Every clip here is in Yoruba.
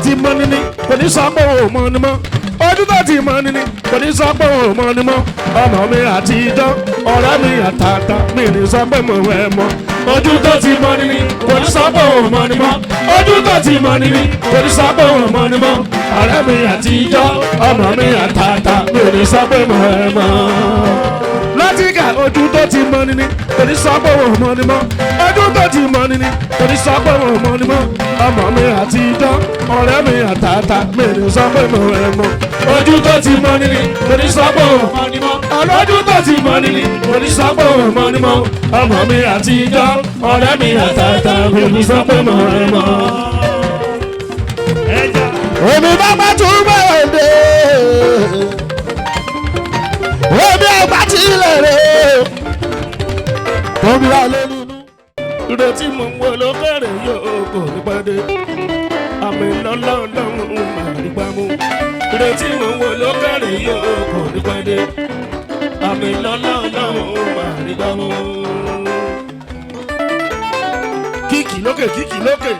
ti mọ ni ni kò ní sọ pé òun mọ ni mọ́ ojú tó ti mọ ni ni kò ní sọ pé òun mọ ni mọ́ ọmọ mi àtijọ́ ọ̀rẹ́ mi àtàtà mi ní sọ pé mo ẹ̀ mọ́ ojú tó ti mọ ni ni kò ní sọ pé òun mọ ni mọ́ ojú tó ti mọ ni ni kò ní sọ pé òun mọ ni mọ́ ọ̀rẹ́ mi àtijọ́ ọmọ mi àtàtà mi ní sọ pé mo ẹ̀ mọ́ látìkà ojú tó ti mọ ni ni kò ní sọ pé òun mọ ni mọ́ ojú tó ti mọ ni ni kò ní sọ pé òun mọ ni mọ́ ọmọ mi àtijọ́ ọ̀rẹ́ mi àtàtà mi ní sọ pé mo ẹ̀ mọ́ ojú tó ti mọ ni ni kò ní sọ pé òun mọ ni mọ́ ọlọ́jú tó ti mọ ni ni kò ní sọ pé òun mọ ni mọ́ ọmọ mi àtijọ́ ọ̀rẹ́ mi àtàtà mi ní sọ pé mo ẹ̀ mọ́. Omi bá bá tún bẹ̀rẹ̀ dé omi ọgbà tí ilẹ̀ rẹ̀ tóbi alẹ́ nínú. Ìrètí mò ń wo lókèrè yóò kò ní pàdé àmì lọ́lọ́lọ́run mà nígbà mú. Ìrètí mò ń wo lókèrè yóò kò ní pàdé àmì lọ́lọ́lọ́run mà nígbà mú. Kíkì lókè kíkì lókè.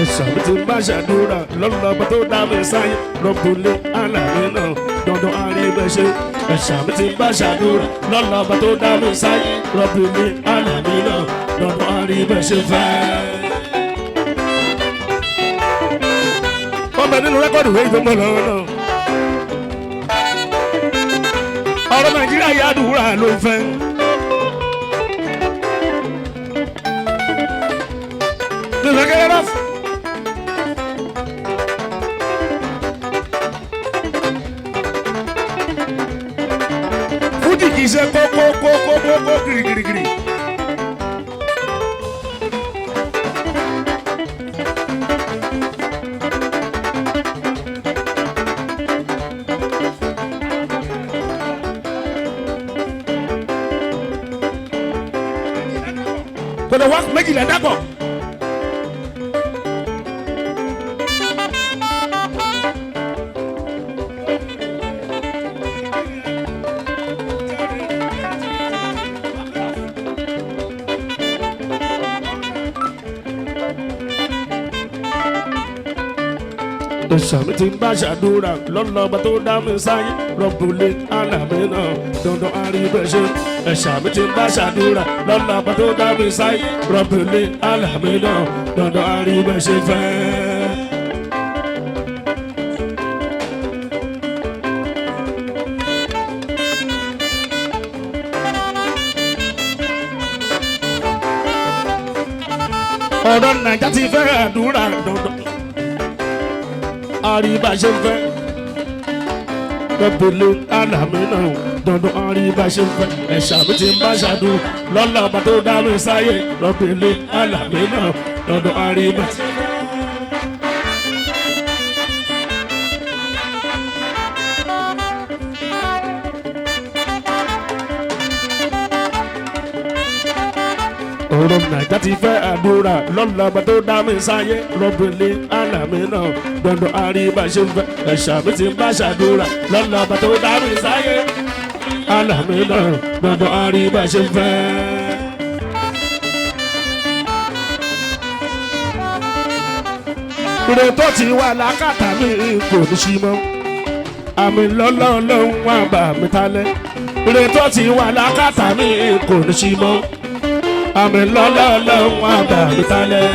Ẹ̀sàmì tí ń bá ṣàdúrà lọ́lọ́ba tó dá mi sáyé rọ́bùlé àlàyé náà dandan àríbẹ̀ṣe. Ẹ̀sàmì tí ń bá ṣàdúrà lọ́lọ́ba tó dá mi sáyé rọ́bùlé àlàyé náà dandan àríbẹ̀ṣe fẹ́. Wọ́n bẹ nínú rẹ́kọ̀dù wẹ́yìn tó mọ̀ lọ́wọ́ náà. Ọ̀rọ̀ Nàìjíríà yá àdúrà ló ń fẹ́. Nígbà kẹ́kẹ́ náà. Fújì kìí ṣe kókó girigirigiri. Kọ̀dọ̀ wá méjìlá dápọ̀. Ẹ̀sàmì tí ń bá ṣàdúrà lọ́lọ́ba tó dá mi sáyé rọ́bùlé àlàmì náà dandan àríbẹ̀ṣe. Ẹ̀sàmì tí ń bá ṣàdúrà lọ́lọ́ba tó dá mi sáyé rọ́bùlé àlàmì náà dandan àríbẹ̀ṣe fẹ́. Ọ̀dọ́ Nàìjíríà ti fẹ́ àdúrà dandan àríbáṣe fẹ́ rọ́bùlé àlàmì náà dandan àríbáṣe fẹ́. Ẹ̀sàmì tí ń bá ṣàdúrà lọ́lọ́ba tó dá mi sáyé rọ́bùlé àlàmì náà dandan àríbáṣe fẹ́. Ọ̀rọ̀ Nàìjíríà ti fẹ́ àdúrà lọ́lọ́ba tó dá mi sáyé rọ́bùlé àlàmì náà dandan àríbáṣe fẹ́. Ẹ̀sàmì tí ń bá ṣàdúrà lọ́lọ́ba tó dá mi sáyé àlàmì náà dandan àríbáṣe fẹ́. Ire tó ti wà lákàtà mi kò ní ṣí mọ́ àmì lọ́lọ́run wà bá mi talẹ̀. Ire tó ti wà lákàtà mi kò ní ṣí mọ́ àmì lọ́lọ́run wà bá mi talẹ̀.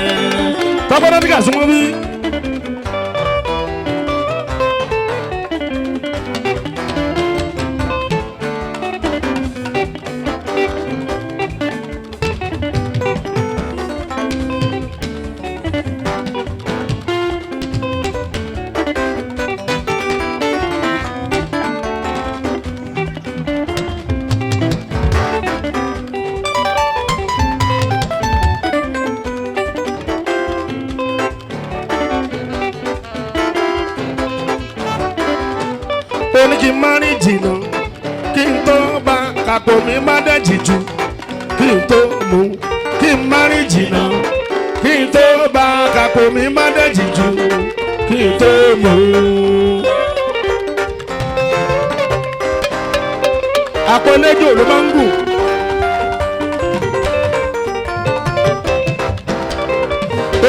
Tọ́pọ̀ náà ti kà súnmọ́ bí. mi má dẹ̀jì jù kí n tó mu kí n má rìn jìnnà kí n tó bá kàpò mi má dẹ̀jì jù kí n tó mu. àpọ̀lẹ́jọ́ ló máa ń gùn.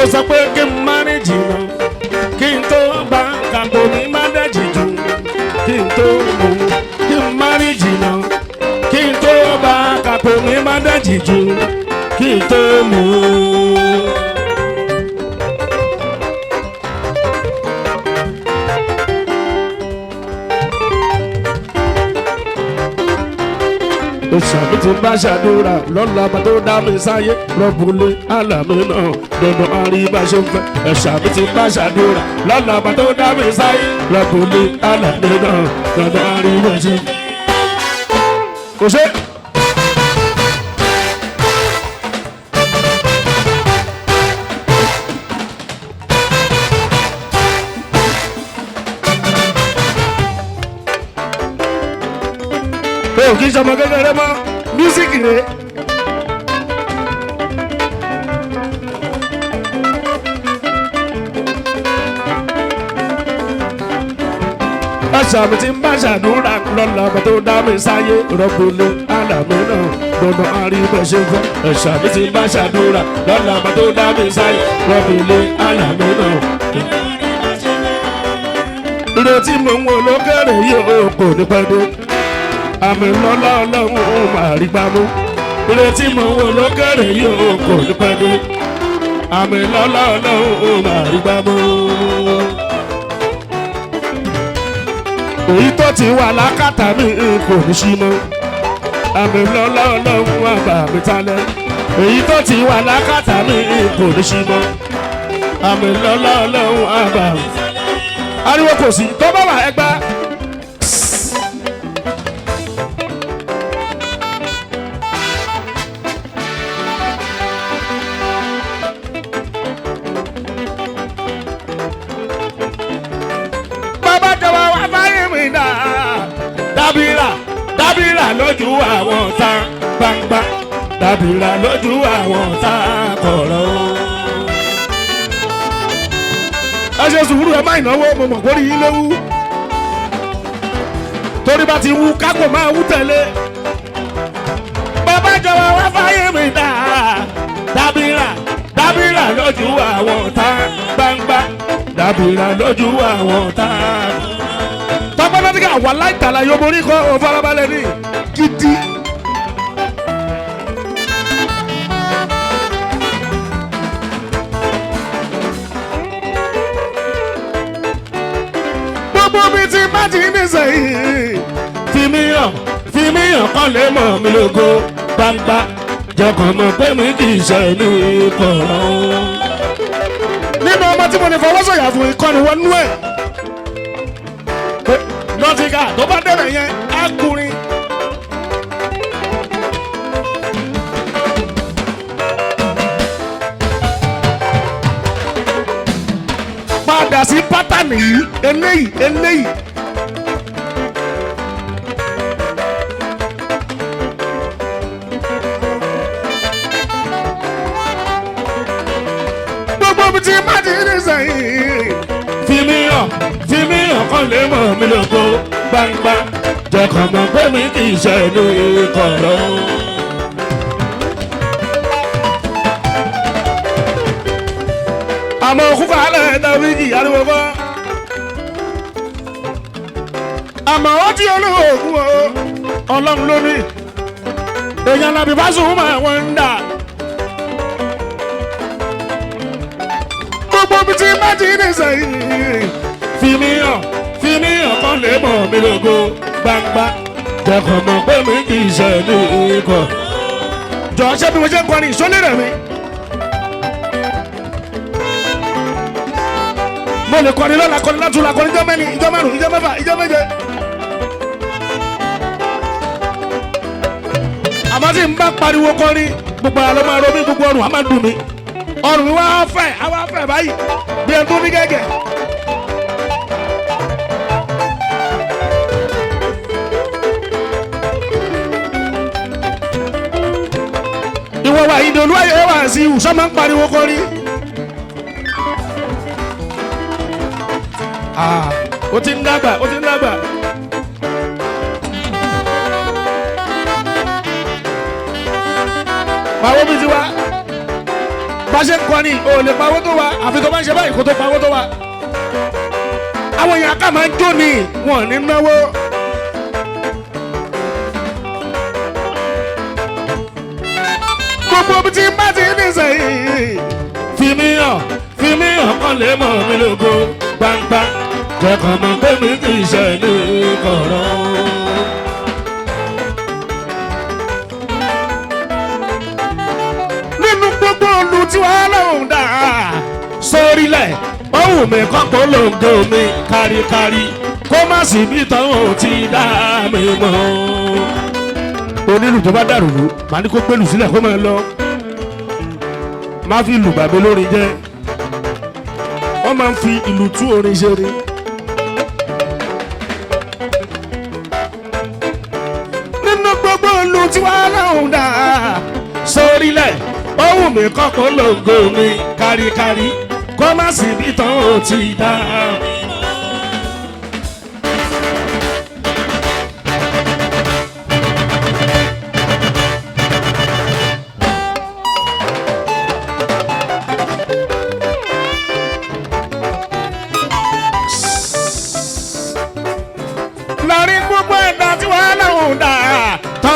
ó sọ pé kí n má rìn jìnnà kí n tó bá kàpò mi má dẹ̀jì jù kí n tó mu kí n má rìn jìnnà kí n tó bá kàpò mi má dẹ̀jì jù kí n tó mu. Òṣàbí ti bá ṣàdúrà lọ́la bá tó dá mi sáyé rọ́bùlé àlàmì náà dandan àríbá ṣe ń fẹ́. Òṣàbí ti bá ṣàdúrà lọ́la bá tó dá mi sáyé rọ́bùlé àlàmì náà dandan àríbá ṣe ń fẹ́. Kò ṣe. Kì í ṣọmọ kékeré mọ́ mísíkì rẹ̀. Àṣàbí tí ń bá ṣàdúrà lọ́la bá tó dá mi sáyé rọ́bùlé àlàmì náà dandan àríbẹ̀ ṣe ń fẹ́. Àṣàbí tí ń bá ṣàdúrà lọ́la bá tó dá mi sáyé rọ́bùlé àlàmì náà. Ìrètí mò ń wò lókèrè yìí ó kò ní pẹ́ dé. Àmì lọ́lá ọlọ́run ó máa rí gbámú. Ìrètí mò ń wò lókèrè yìí ó kò ní pẹ́ dé. Àmì lọ́lá ọlọ́run ó máa rí gbámú. Èyí tó ti wà lákàtà mi kò ní sí mọ́. Àmì lọ́lá ọlọ́run á bà mí talẹ̀. Èyí tó ti wà lákàtà mi kò ní sí mọ́. Àmì lọ́lá ọlọ́run á bà mí. Ariwo kò sí tó bá wà ẹgbá. Dábìrà lójú àwọn tá gbangba dábìrà lójú àwọn tá kọ̀rọ̀. Ẹ ṣe sùúrù ẹ má ìnáwó mo mọ̀ kórìí yín lówú. Torí bá ti wú kákò máa wú tẹ̀lé. Bàbá jọ̀wọ́ wá fáyé mi dá. Dábìrà lójú àwọn tá gbangba dábìrà lójú àwọn tá kọ̀rọ̀. Tọ́pọ́nọ́tíkà wà láìtàlá yóò borí kọ́ ò farabalẹ̀ ní gidi. Gbogbo mi ti má ti ní sẹ́yìn. Fi mí hàn kọ́ lè mọ̀ mí lógo gbangba. Jọkàn mọ̀ pé mi kì í ṣe ní kọ̀rọ̀. Nínú ọmọ tí mo ní fọwọ́sọ̀yà fún ìkọ́ni wọnú ẹ̀. Nọ́tíkà tó bá dẹ̀rẹ̀ yẹn á kùnrin. Padà sí pátánì yìí eléyìí. Gbogbo mi ti má ti ní sẹ́yìn. Fi mí hàn kọ́ lè mọ̀ mí lógo gbangba. Jọkàn mọ̀ pé mi kì í ṣe ní kọ̀rọ̀. Àmọ́ òkúkọ̀ alẹ́ Dáfídì ariwo kọ́. Àmọ́ ó ti olóògùn o Ọlọ́run ló ní. Èèyàn làbí Pasuma wọ́n ń dà. Gbogbo mi ti má ti ní sẹ́yìn. Fi mí hàn kọ́ lè mọ̀ mí lógo gbangba. Jọkàn mọ̀ pé mi kì í ṣe ní ikọ̀. Jọ ṣé bí mo ṣe ń kọrin ìṣólé rẹ̀ mi. Mo lè kọrin lọ́la kọrin látúnla kọrin ijọ́ mẹ́rin ijọ́ márùn-ún ijọ́ mẹ́fà ijọ́ méje. Àmọ́ tí n bá pariwo kọrin gbogbo àlọ́ máa ro mí gbogbo ọrùn á máa dùn mí. Ọrùn mi wá fẹ́ báyìí bí ẹni tó ní gẹ́gẹ́. ọmọ wa ìdòlú ayé wà sí ìwùsọ́ máa ń pariwo kọrí. ó ti ń dàgbà ó ti ń dàgbà. pàwọ́ mi ti wá bá ṣe ń kọ́ ni o lè pawó tó wa àfi tó bá ń ṣe báyìí kó tó pawó tó wa. àwọn èèyàn ká máa ń jó ni wọn ò ní náwó. gbogbo ibi tí bá ti ní sẹ́yìn fi mí hàn kán lè mọ̀ mí lógo gbangba jẹ́kàn mọ̀ pé mi kì í ṣe ní kọ̀rọ̀. nínú gbogbo olú tí wàá lọ́hùn dà sórílẹ̀ ohun mi kọ́ polongo mi káríkárí kó má sì bí tọ́hún ti dá mi mọ́. onílù tó bá dàrú lù má ní kó gbélù sílẹ̀ kó máa lọ má fi ìlù gbàgbé lórin jẹ́ wọ́n máa ń fi ìlù tú orin ṣe ni. nínú gbogbo olú tí wàá lọ́hùn dà sórílẹ̀ ohun mi kọ́ polongo mi káríkárí kó má sì bí tọ́hún ti dá mi.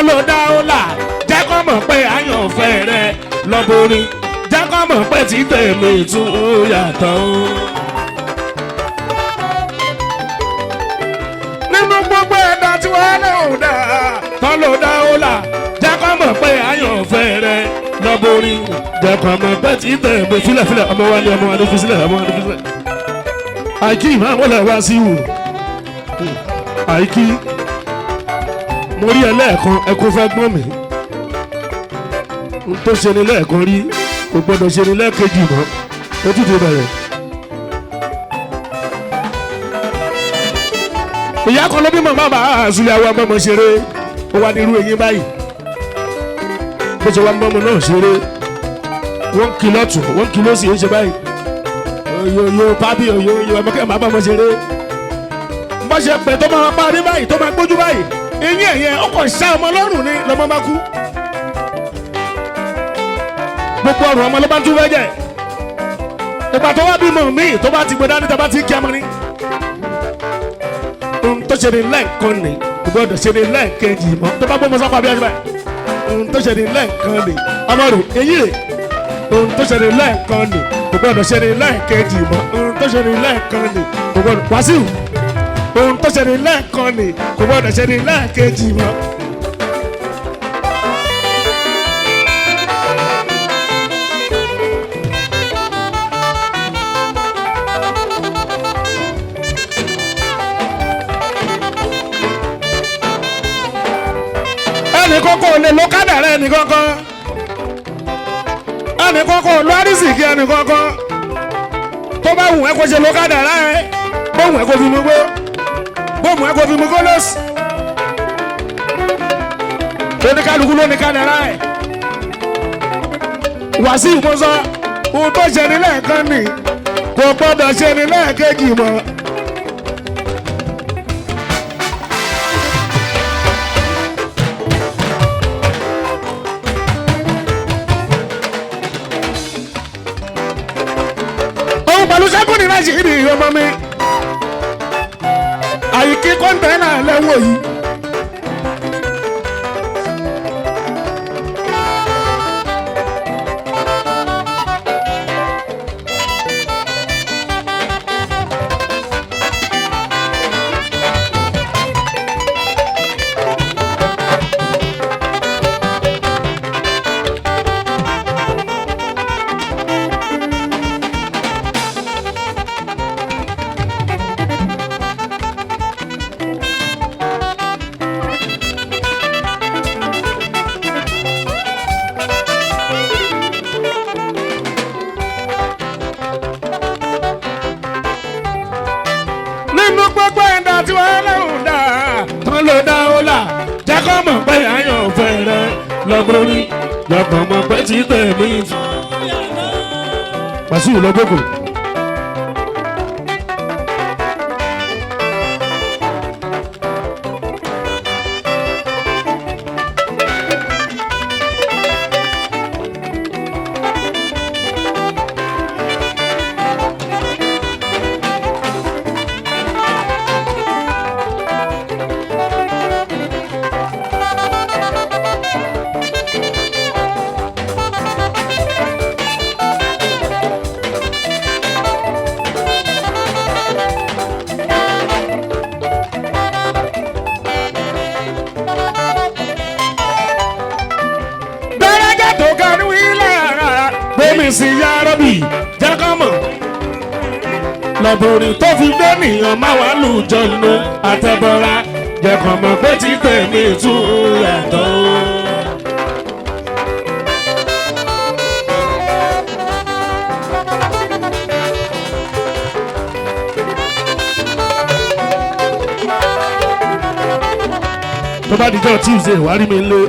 ló dá ó là jẹ́ kó mọ̀ pé àyànfẹ́ rẹ lọ́bùnrin jẹ́ kó mọ̀ pé tí tèmi tún yàtọ̀. nínú gbogbo ẹ̀dá tí wọ́n lọ́hùn dá tán ló dá ó là jẹ́ kó mọ̀ pé àyànfẹ́ rẹ lọ́bùnrin jẹ́ kó mọ̀ pé tí tèmi filẹ̀ ọmọ wa ní fi sílẹ̀ ọmọ wa ní fi sílẹ̀. àìkí ìmọ̀ àwọn ọ̀lẹ́ wá sí ìwò àìkí mo rí ẹ lẹ́ẹ̀kan ẹkún fẹ́ gbọ́n mi n tó ṣe ni lẹ́ẹ̀kan rí kò gbọ́dọ̀ ṣe ni lẹ́ẹ̀kejì mọ́ ó tún ti bẹ̀rẹ̀. ìyá kan ló bímọ bàbá àzúlẹ̀ àwọn ọmọ ṣeré ó wá nírú eyín báyìí bó ṣe wá mọ́mọ́ náà ṣeré wọ́n kì lọ́tún wọ́n kì lọ́sì ń ṣe báyìí yóò pábí yóò ẹ̀mọ́kẹ́ bàbá ọmọ ṣeré bó ṣe pẹ̀ tó máa parí báyìí tó máa gbójú báyìí eyín ẹ̀yẹ ọkọ̀ ṣá ọmọ lọ́rùn ni lọ́mọ bá kú gbogbo ọrùn ọmọ ló bá tún fẹ́ jẹ́ ìgbà tó wá bímọ míì tó bá ti gbé dání tó bá ti kí ọmọ ní. ohun tó ṣe ní lẹ́ẹ̀kan ni kò gbọ́dọ̀ ṣe ní lẹ́ẹ̀kejì mọ́ tó bá gbọ́mọ sápá bí ẹni báyìí ohun tó ṣe ní lẹ́ẹ̀kan ni ọmọ rò eyín rè ohun tó ṣe ní lẹ́ẹ̀kan ni kò gbọ́dọ̀ ṣe ní lẹ́ẹ̀kejì mọ́ ohun tó ṣe ní lẹ́ẹ̀kan ni kò gbọ́dọ̀ Wàsíù ohun tó ṣe ní lẹ́ẹ̀kan ni kò gbọ́dọ̀ ṣe ní lẹ́ẹ̀kejì mọ́. ẹnì kọ́kọ́ ò lè lo kádàrá ẹnì kọ́kọ́ ẹnì kọ́kọ́ ò lo àrísìkí ẹnì kọ́kọ́ tó bá wù ẹ́ kó ṣe lo kádàrá ẹ bó wù ẹ́ kó fi mú gbó bóòmù ẹ kò fi mú kólósì oníkálukú ló ní kádàrá ẹ Wàsíù mo sọ ohun tó ṣe ní lẹ́ẹ̀kan nì kò gbọ́dọ̀ ṣe ní lẹ́ẹ̀kejì mọ́. ohun pẹ̀lú sẹ́kùn ní láti ìdí ọmọ mi àyíkí kọ́ńtẹ́nà lẹ́wọ̀ yìí. gbogbo ẹ̀dá tí wọ́n lọ́hùn dá tán ló dá ó là jẹ́ kó mọ̀ pé àyànfẹ́ rẹ lọ́gbọ́n ní lọ́kàn mọ̀ pé tí tèmi Wàsíù lọ́gbọ́gbọ́. Sí yárọ́bì jákàmọ̀ lọ́bùnrin tó fi gbé nìyàn máa wà lùjọ nù àtẹ̀bọ̀ra jẹ̀kọ̀mọ̀ pé tí tèmi tún yàtọ̀. tó bá dijọ́ Tuesday wàá rí mi lé.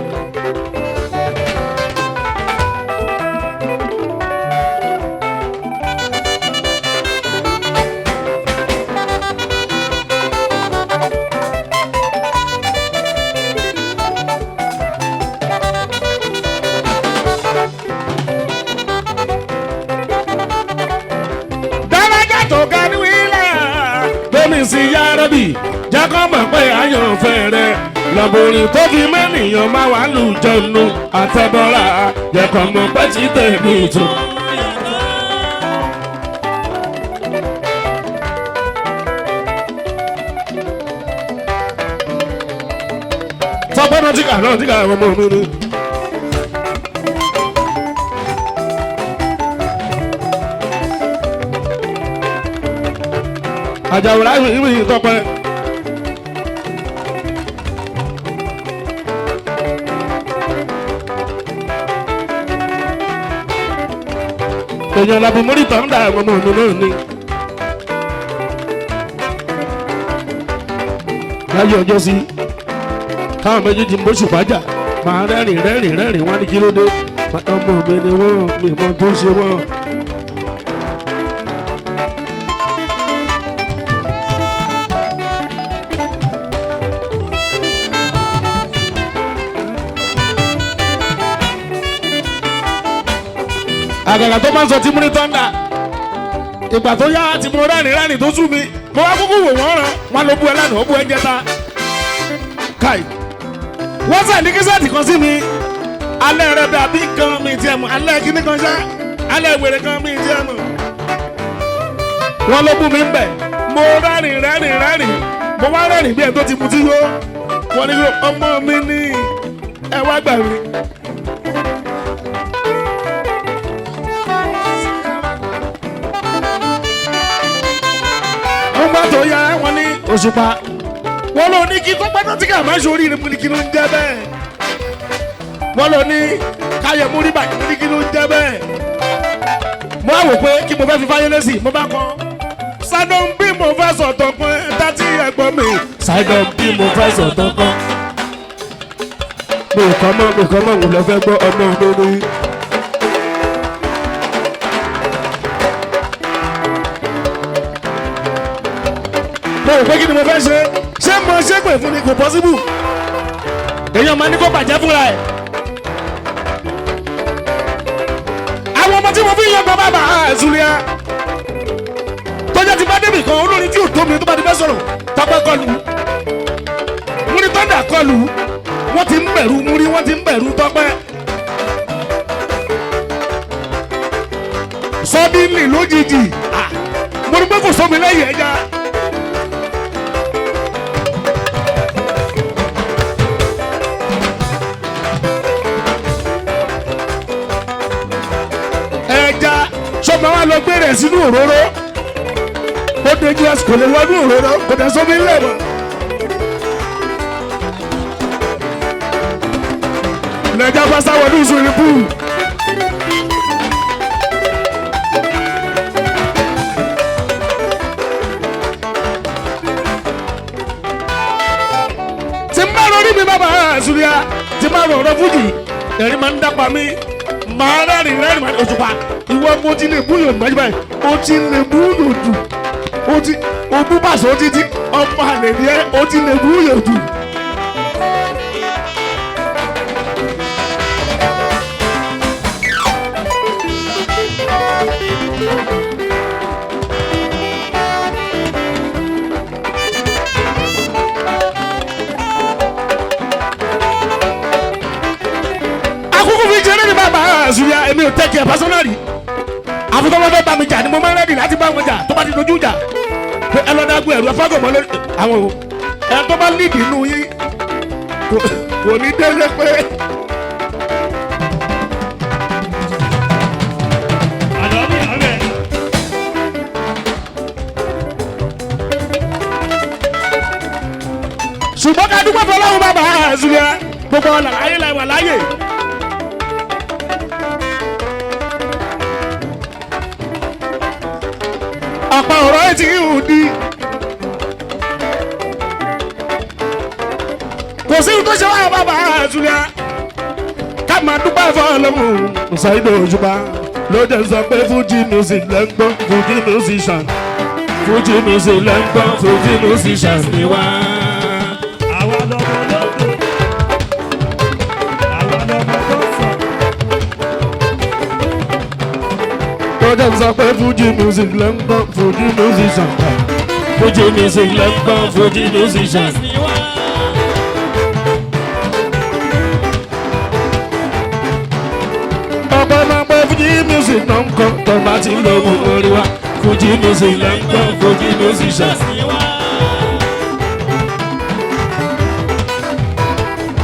Sí yárọ́bì jákọ́mọ̀ pé àyànfẹ́ rẹ̀ lọ́bùnrin tó fi mẹ́nìyàn máa wà lùjọ nù àtẹ̀bọ̀ra jẹ̀kọ̀mọ̀ pé tí tèmi tún. sọ́pẹ́ náà tíkà ọmọ mi ni. àjàwòrán ìrìn tọpẹ. èèyàn làbò mórí tàn ń da àwọn ọmọ mi náà ni. láyé ọjọ́ sí káwọn méjèèjì ń bóṣù fàájà máa rẹ́rìn wá ní kí ló dé ọmọ mi ni wọ́n mi mọ tó ṣe wọ́n. àgàgà tó máa ń sọ tí múni tọ́ndà ìgbà tó yá tí mo rẹ́rìn tó sú mi mo wá kúkú wò wọ́n rán wọn ló bú ẹ lánàá ó bú ẹ jẹta káì wọ́n sẹ̀ ní kíṣẹ́ẹ̀tì kan sí mi alẹ́ rẹ dàbí kan mi tiẹ̀ mọ̀ alẹ́ kíní kan ṣá alẹ́ wèrè kan mi tiẹ̀ mọ̀ wọ́n ló bú mi ń bẹ̀ mo rẹ́rìn mo wá rẹ́rìn bí ẹ tó ti mutí yó wọ́n ní ọmọ mi ní ẹ wá gbà mí. tó yá wọn ní Òṣùpá wọn ló ní kí tó pẹ́ náà tí kà máa ṣorí ni mo ní kí ló ń jẹ́ bẹ́ẹ̀ wọn ló ní káyọ̀ mú rí bàjẹ́ mo ní kí ló ń jẹ́ bẹ́ẹ̀ mo á wò pé kí mo fẹ́ fi fáyé lẹ́sì mo bá kọ́ sádọ́n bí mo fẹ́ sọ̀tọ̀ kan tàtí ẹ̀gbọ́n mi sádọ́n bí mo fẹ́ sọ̀tọ̀ kan mi kọ́ mọ́ mo lọ fẹ́ gbọ́ ọmọ mi ní. mo rò pé kí ni mo fẹ́ ṣé mo ṣépè fún ni kò pọ́síbù èèyàn máa ní kó bàjẹ́ fúnra ẹ̀. àwọn ọmọ tí mo fi ń yan bàbá bàbá Zulia tọ́jà ti bá débì kan olórin tí ò tó mi tó bá ti fẹ́ sọ̀rọ̀ Tọ́pẹ́ kọlù múri tọ́ndà kọlù wọ́n ti ń bẹ̀rù múri wọ́n ti ń bẹ̀rù Tọ́pẹ́. sọ́dínlì lójijì mo rí pé kò sómi lẹ́yìn ẹja. sọ́mọ wa lọ gbé rẹ̀ sínú òróró ó dojú ẹsẹ̀ kò lè wọnú òróró kò dẹ̀ sómi ńlẹ̀ mọ́. lẹ́jà pásá wọnú ìṣòro búù. tí n bá rọrí mi bàbá Zulia tí n bá rọrọ fújì ẹ̀rín máa ń dápa mí máa rẹ́rìn máa ní Òṣùpá ìwọ mo ti lè búyò nígbàjú báyìí o ti lè búyò jù o bú pàṣẹ títí ọmọ àlè ni ẹ o ti lè búyò jù. Àṣùyà èmi ò tẹ́kì ẹ̀ pásánárì àfikún wọn fẹ́ bá mi jà ni mo máa ń rẹ́dì láti bá wọn jà tó bá ti dojú jà pé ẹ lọ́dá gbé ẹ̀rù ẹ̀fọ́gọ̀ mọ́ lórí àwọn o ẹ tó bá lídìí inú yín kò ní délé pé. ṣùgbọ́n ká dúpẹ́ fọlọ́run bàbá Àṣùyà gbogbo ọ̀là ayé la wà láyè. àpá ọ̀rọ̀ ẹ̀ tí ò di. kò sí tó ṣe wá bàbá Àṣùyà ká máa dúpẹ́ fọlọ́run Saheed Òṣùpá ló jẹ́ sọ pé Fuji music lẹ́ ń gbọ́ Fuji musician Fuji music lẹ́ ń gbọ́ Fuji musician ni wá. àwa lọmọ lọ́dọ̀ àwa lọmọ tó sọ. Lọ́jọ́ sọ pé Fuji music lẹ́ ń gbọ́ Fuji musician Fuji music lẹ́ ń gbọ́ Fuji musician. ọ̀pọ̀ máa pẹ́ Fuji music náà ń kọ́ tó bá ti ń lo ohun orí wa Fuji music lẹ́ ń gbọ́ Fuji musician.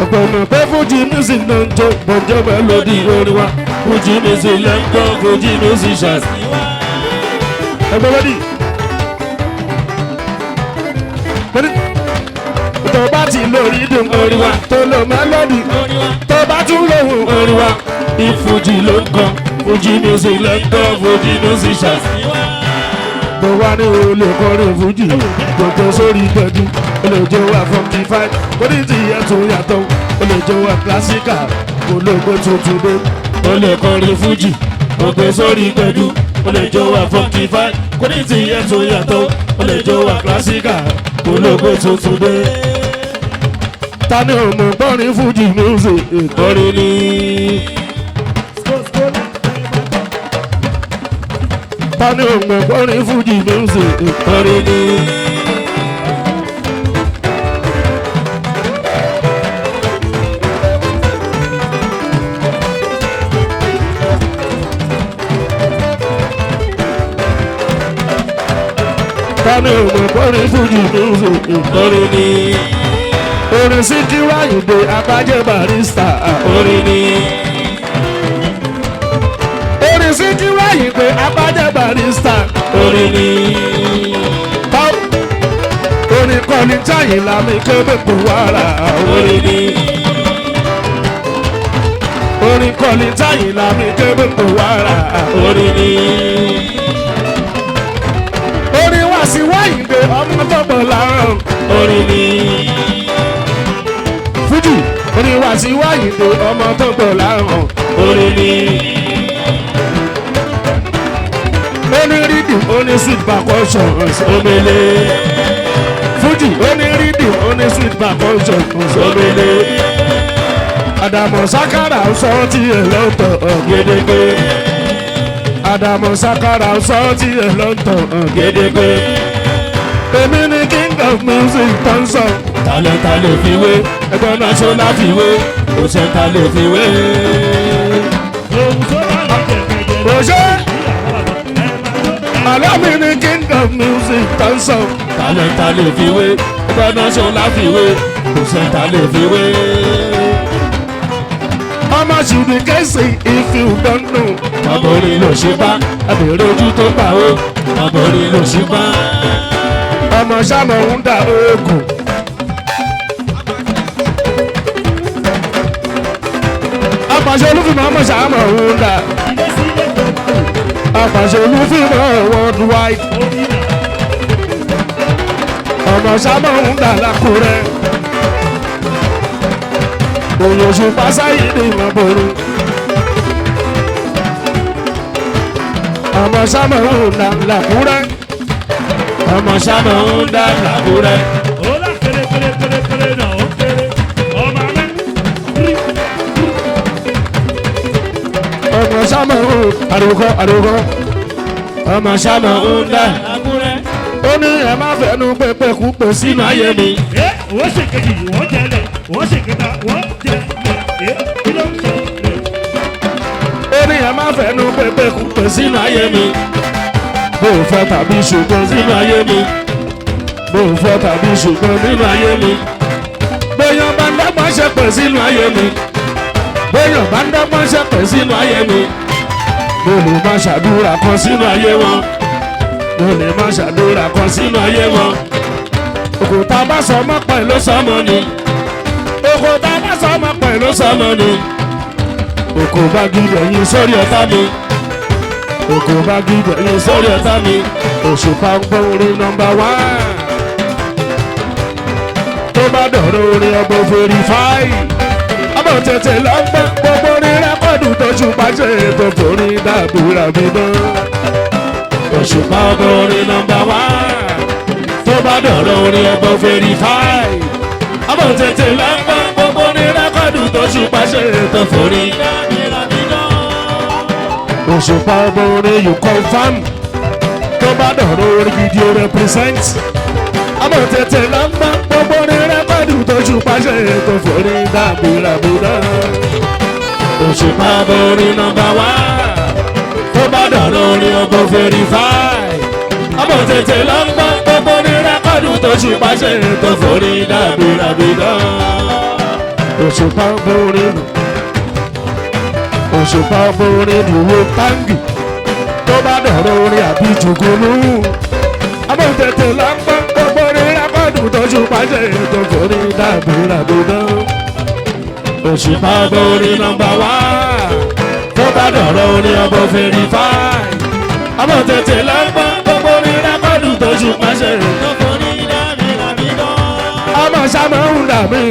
ọ̀pọ̀ máa pẹ́ Fuji music náà ń jó bọ́jọ́ mélòdì orí wa Fuji music lẹ́ ń gbọ́ Fuji musician. Everybody. tó bá ti lórí dùn orí wa tó lo mélòdì tó bá tún lóhùn orí wa ìfújì ló ń kọ Fuji music ló ń kọ Fuji musician. bó wá ní olè kọrin Fuji gbogbo sórí gbẹdú olè jó wa funky five orí ti yẹ tó yàtọ̀ olè jó wa classical olóògbé tuntun dé olè kọrin Fuji gbogbo sórí gbẹdú olè jó wa funky five orí ti yẹ tó yàtọ̀ olè jó wa classical olóògbé tuntun dé. Tani ọmọ gbọ́rin Fuji music ìkọrin ni. Tani ọmọ gbọ́rin Fuji music ìkọrin ni. Tani ọmọ gbọ́rin Fuji music ìkọrin ni. Orin Síkírù Àyìndé Abájẹ́ Barrister orin ni. Orin Síkírù Àyìndé Abájẹ́ Barrister orin ni. Orin kọ́ni táyì lámì kébé kò wára orin ni. Orin kọ́ni táyì lámì kébé kò wára orin ni. Orin Wasiu Àyìndé ọmọ tọ́pọ̀ lárùn orin ni. Fuji orin Wasiu Àyìndé ọmọ tó gbọ́ láhàn orin ni. orin rídì orin sweet percussions omele. Fuji orin rídì orin sweet percussions omele. Àdàmú Sákárà sọ tí ẹ lọ́tọ̀ gédégbé. Àdàmú Sákárà sọ tí ẹ lọ́tọ̀ gédégbé. Èmi ni king of music tó ń sọ. Talenta lè fi wé ẹgbẹ́ náà ṣó láfi wé kò sẹ́ńtà lè fi wé. Ròṣẹ́ àlọ́ mi ni king of music tó ń sọ. Talenta lè fi wé ẹgbẹ́ náà ṣó láfi wé kò sẹ́ńtà lè fi wé. Ọmọ ṣùgbọ́n kẹ́sì if you don't know. Ọmọbìnrin ló ṣe bá ẹbẹ̀rẹ̀ ojú tó gbà ó. Ọmọbìnrin ló ṣe bá. Ọmọ sámọ̀ ń da oògùn. Àpàṣẹ olúfìmọ̀ ọmọ sámọ̀ ń da. Àpàṣẹ olúfìmọ̀ worldwide. Ọmọ sámọ̀ ń da l'Ákúrẹ́. òyìn oṣù pásáyì ní ìmọ̀bọ̀rù. ọmọ sámọ̀ ń da làkúrẹ́. ọmọ sámọ̀ ń da làkúrẹ́. ó là kéré náà ó kéré ọmọ alẹ́ rí. ọmọ sámọ̀ ń àròkọ àròkọ. ọmọ sámọ̀ ń da àkúrẹ́. ó ní ẹ má fẹnu pépé kú pé sínú ayé mi. wọ́n ṣe kejì wọ́n jẹ́lẹ̀ wọ́n ṣe kẹta wọ́n jẹ́lẹ̀ kí ló ń ṣẹlẹ̀. ó ní ẹ má fẹnu pépé kú pé sínú ayé mi. bó o fẹ́ tàbí ṣùgbọ́n sínú ayé mi. bó o fẹ́ tàbí ṣùgbọ́n nínú ayé mi. béèyàn bá ń dọ́gbọ́n ṣe pè sínú ayé mi. béèyàn bá ń dọ́gbọ́n ṣe pè sínú ayé mi. mo lè má ṣàdúrà kan sínú ayé wọn. mo lè má ṣàdúrà kan sínú ayé wọn. òkúta bá sọ ọmọ pẹ̀ ló sọmọ ni. òkúta bá sọ ọmọ pẹ̀ ló sọmọ ni. òkú bá gidi ẹ̀yìn sórí ọ̀tá mi. òkú bá gidi ẹ̀yìn sórí ọ̀tá mi. Òṣùpá ń gbọ́ orin nọmba 1. tó bá dọ̀rọ̀ orin ọgbọ̀n verify. ọmọ tètè lọ ń gbọ́ gbogbo orin rẹ́kọ̀dù tó ṣùpá ṣe tó forí dàbúrà mi náà. Òṣùpá ọgbọ̀n orin nọmba 1. tó bá dọ̀rọ̀ orin ọgbọ̀n verify. ọmọ tètè lọ ń gbọ́ gbogbo orin rẹ́kọ̀dù tó ṣùpá ṣe tó forí dàbúrà mi náà. Òṣùpá ọgbọ̀n orin you confirm. tó bá dọ̀rọ̀ orin video represent. ọmọ tètè lọ ń gbọ́ gbogbo orin rẹ́kọ̀dù tó ṣùpá ṣe tó forí dàbúrà mi náà. Òṣùpá ọgbọ̀n orin nọmba 1. tó bá dọ̀rọ̀ orin ọgbọ̀n verify. ọmọ tètè lọ ń gbọ́ gbogbo orin rẹ́kọ̀dù tó ṣùpá ṣe tó forí dàbúrà mi náà. Òṣùpá ọgbọ̀n orin Òṣùpá ọgbọ̀n orin dùwó táǹgì. tó bá dọ̀rọ̀ orin àbí jùgúnú. ọmọ tètè lọ ń gbọ́ gbogbo orin rẹ́kọ̀dù tó ṣùpá ṣe tó forí dàbúrà mi náà. Òṣùpá ọgbọ̀n orin nọmba 1. tó bá dọ̀rọ̀ orin ọgbọ̀n verify. ọmọ tètè lọ ń gbọ́ gbogbo orin rẹ́kọ̀dù tó ṣùpá ṣe tó forí dàbúrà mi náà. ọmọ sámọ̀ ń dà mí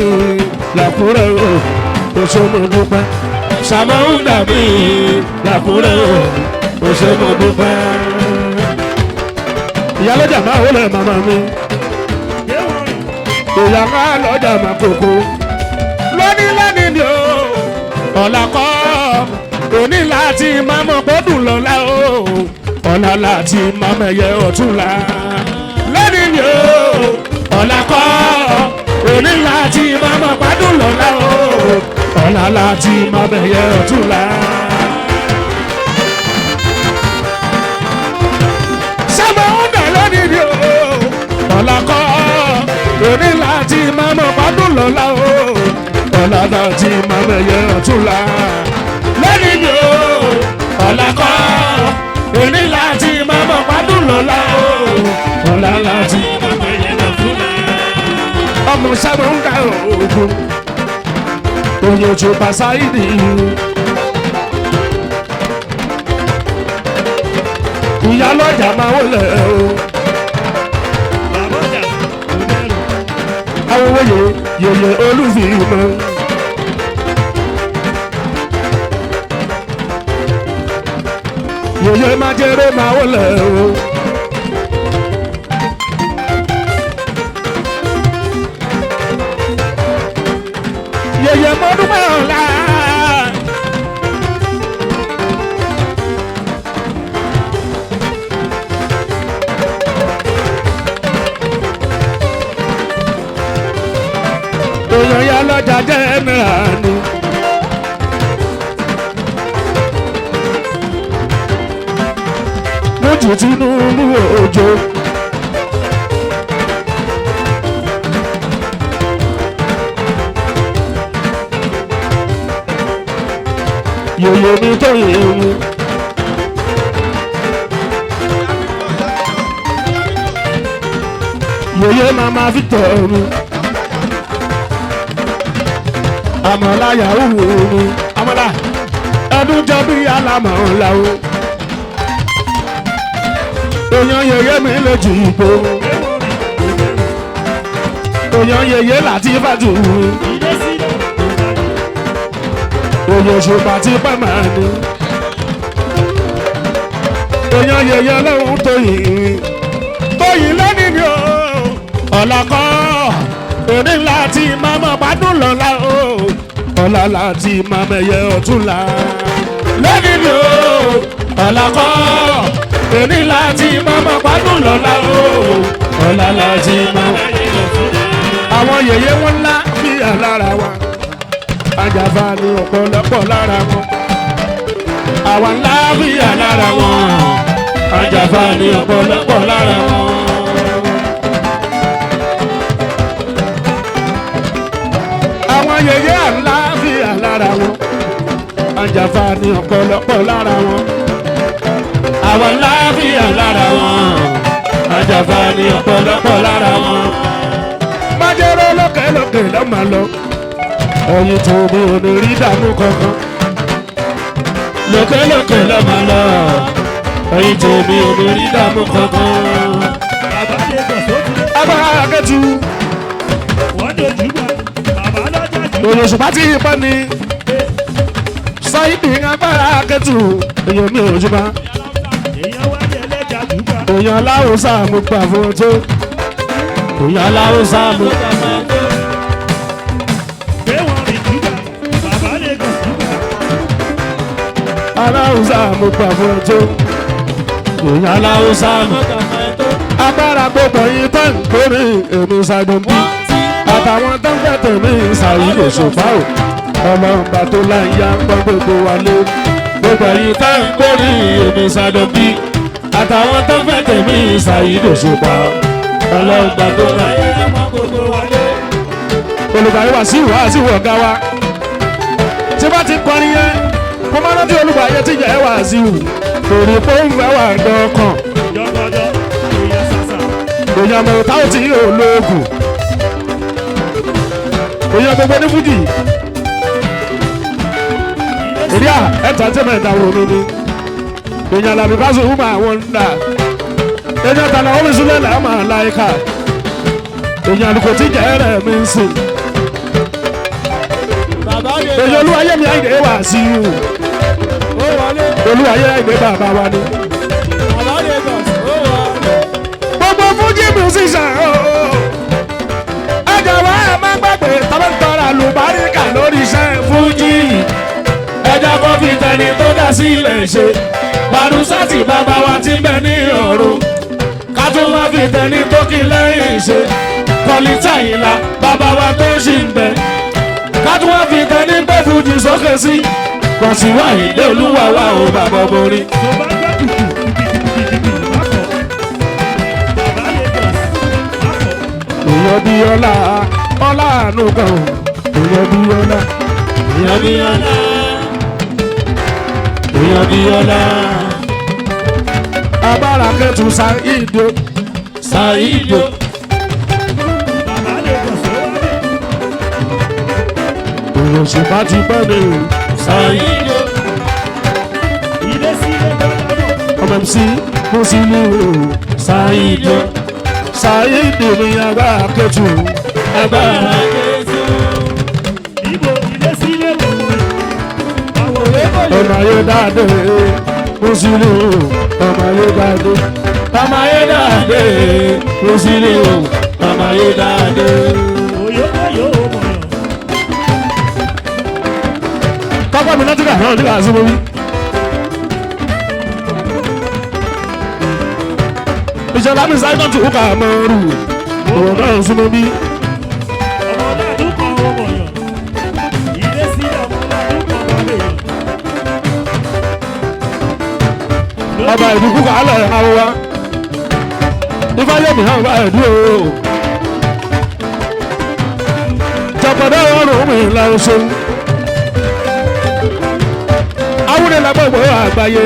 làkúrẹ́ o òṣèlú dúpẹ́. sámọ̀ ń dà mí làkúrẹ́ o òṣèlú dúpẹ́. ìyálọ́jà máa wọlé màmá mi. ìyá máa lọ́jà máa kókó. lónìí ni o ọ̀la kọ́ òní láti máa mọ̀ gbọ́dùn lọ́la o ọ̀la láti máa mẹ̀yẹ ọ̀túnla. lónìí ni o ọ̀la kọ́ òní láti máa mọ̀ gbọ́dùn lọ́la o ọ̀la láti máa mẹ̀yẹ ọ̀túnla. sábà ń dà lónìí ni o ọ̀la kọ́ òní láti máa mọ̀ gbọ́dùn lọ́la o ọ̀la láti máa mẹ̀yẹ ọ̀túnla. lónìí ni o ọ̀la kọ́ òní láti máa mọ̀ gbọ́dùn lọ́la o ọ̀la láti máa mẹ̀yẹ ọ̀túnla. ọmọ sábà ń dà ogun òyìn ojú Pasaidi. ìyá lọ́jà máa wọlé o. àwọn wòye yèyè olúfìmọ̀. yèyè máa jẹrẹ máa wọlé o. yèyè mọ́dúnmọ́ ọ̀la. èèyàn ya lọ́jà jẹ́ náírà ni. lójú Tinubu òjò. yòyò mi tó yẹ̀wò. yòyè mama Victor mi. àmàlà yahoo mi. àmàlà ẹdún jọ bí alámọ̀ ńlá o. èèyàn yèyé mi lè jù ìbò. èèyàn yèyé láti fàtú. òye òṣùpá ti pẹ́ máa ní. èèyàn yẹyẹ lọ́hùn tóyìn lẹ́ni ni o ọ̀la kọ́ òní láti máa mọ̀ gbádùn lọ́la o ọ̀la láti máa mẹ̀yẹ ọ̀túnla lẹ́ni ni o ọ̀la kọ́ òní láti máa mọ̀ gbádùn lọ́la o ọ̀la láti máa àwọn yẹyẹ wọn ńlá bí alára wa àjàfà ni ọ̀pọ̀lọpọ̀ lára wọn àwọn ńlá bí alára wọn àjàfà ni ọ̀pọ̀lọpọ̀ lára wọn. àwọn yẹyẹ ńlá bí alára wọn àjàfà ni ọ̀pọ̀lọpọ̀ lára wọn àwọn ńlá bí alára wọn àjàfà ni ọ̀pọ̀lọpọ̀ lára wọn. májèrè lókèlókè ló máa lọ ẹyin tó mi ò ní rí dààmú kankan lókèlókè ló máa lọ ẹyin tó mi ò ní rí dààmú kankan. bàbá lè bọ̀ sókè. agbára akẹ́tù wọ́n dojú bọ̀ bàbá lọ́jà jù. òyìnbó tí ìbọn ni sáyidì agbára akẹ́tù èèyàn mi ò jùbọ́ èèyàn wá ní ẹlẹ́jà jù bọ̀. èèyàn aláwòsàn mo gbà fún ọ tó èèyàn aláwòsàn mo gbà fún ọ tó. pé wọ́n rí jù bọ̀ bàbá lè bọ̀ jù bọ̀. aláwòsàn mo gbà fún ọ tó èèyàn aláwòsàn mo gbà fún ọ tó. agbára gbogbo yìí tó ń kórè èmi ṣàdùnbí àtàwọn tó ń fẹ́ tèmi ṣàyílò ṣòfà o ọlọ́mọba tó láyà ń gbọ́ gbogbo wa lé gbogbo yìí tó ń kórè èmi ṣàdùnbí àtàwọn tó ń fẹ́ tèmi ṣàyílò ṣòfà ọlọ́mọba tó láyà ń gbọ́ gbogbo wa lé. olùgbàyè wà sí ìwà àti ìwà ọ̀gá wa tí bá ti kọrin yẹn kó má rántí olùgbàyè tí yẹ wà sí ìwù torí pé ó ń fẹ́ wà dọ́kàn jọgọdọ èèyàn sàṣà. èèyàn mọ̀ táwọn tí yóò lóògùn èèyàn gbogbo ní fújì èdè à entertainment àwọn òmìnir èèyàn làbí ká sùn fún àwọn ńlá èèyàn tànà omi sílẹ̀ là máa láìka èèyàn àlùkò tí jẹ́ rẹ̀ mi ń sìn èèyàn olúwayé mi àìdè wà sí i olúwayé àìdè bàbá wa ni gbogbo fújì musician ẹjọ wa ẹ má gbàgbé tọ́lọ́tọ́ra lùbáríkà lórí iṣẹ́ fújì ẹjọ́ kó fi tẹni tó dá sílẹ̀ ṣe barusati bàbá wa ti bẹ ní ọ̀run ká tún má fi tẹni tó kí lẹ́yìn ṣe kọ́lítà ìlà bàbá wa tó ṣì ń bẹ ká tún má fi tẹni pé fújì sókè sí kò sí wá ìdè olúwa wa ò bàbá borí. tó bá gbá kùkù kìkìkìkì lákọ̀ bàbá lè bọ̀ lákọ̀. èèyàn bí ọlá ọlá àánú kan èèyàn bí ọlá èèyàn bí ọlá èèyàn bí ọlá abára kẹtù ṣàìdó ṣàìdó bàbá lè bọ̀ sówálé. èèyàn ṣùgbọ́n ti bọ́ mi ṣàìdó ilé sílé bọ́lá ọmọ mi sí mo sì ní o ṣàìdó ṣàìdó mi agbára kẹtù agbára kẹtù. ibo ilé sílé bọ́lá àwọn ọmọ ayé dáadé mùsùlùmí ọmọ ayé dáadé ọmọ ayé dáadé mùsùlùmí ọmọ ayé dáadé. òyòkòyò mọ̀yàn. pápá mi láti kà náà nígbà sí mo wí. ìṣẹ̀lá mi sáré tó kà mọ́ rù òun náà súnmọ́ bí. ọmọdé àdúgbò àwọn mọ̀yàn. ilé sílé ọmọdé àdúgbò àwọn mọ̀yàn. ọba ìdúkú kàálẹ̀ àwọn wa ifáyẹ̀mí hàn bá ẹ̀dúró jọ̀pọ̀dọ̀ ọrùn mi là ń ṣe awúrẹ́ lágbègbè àgbáyé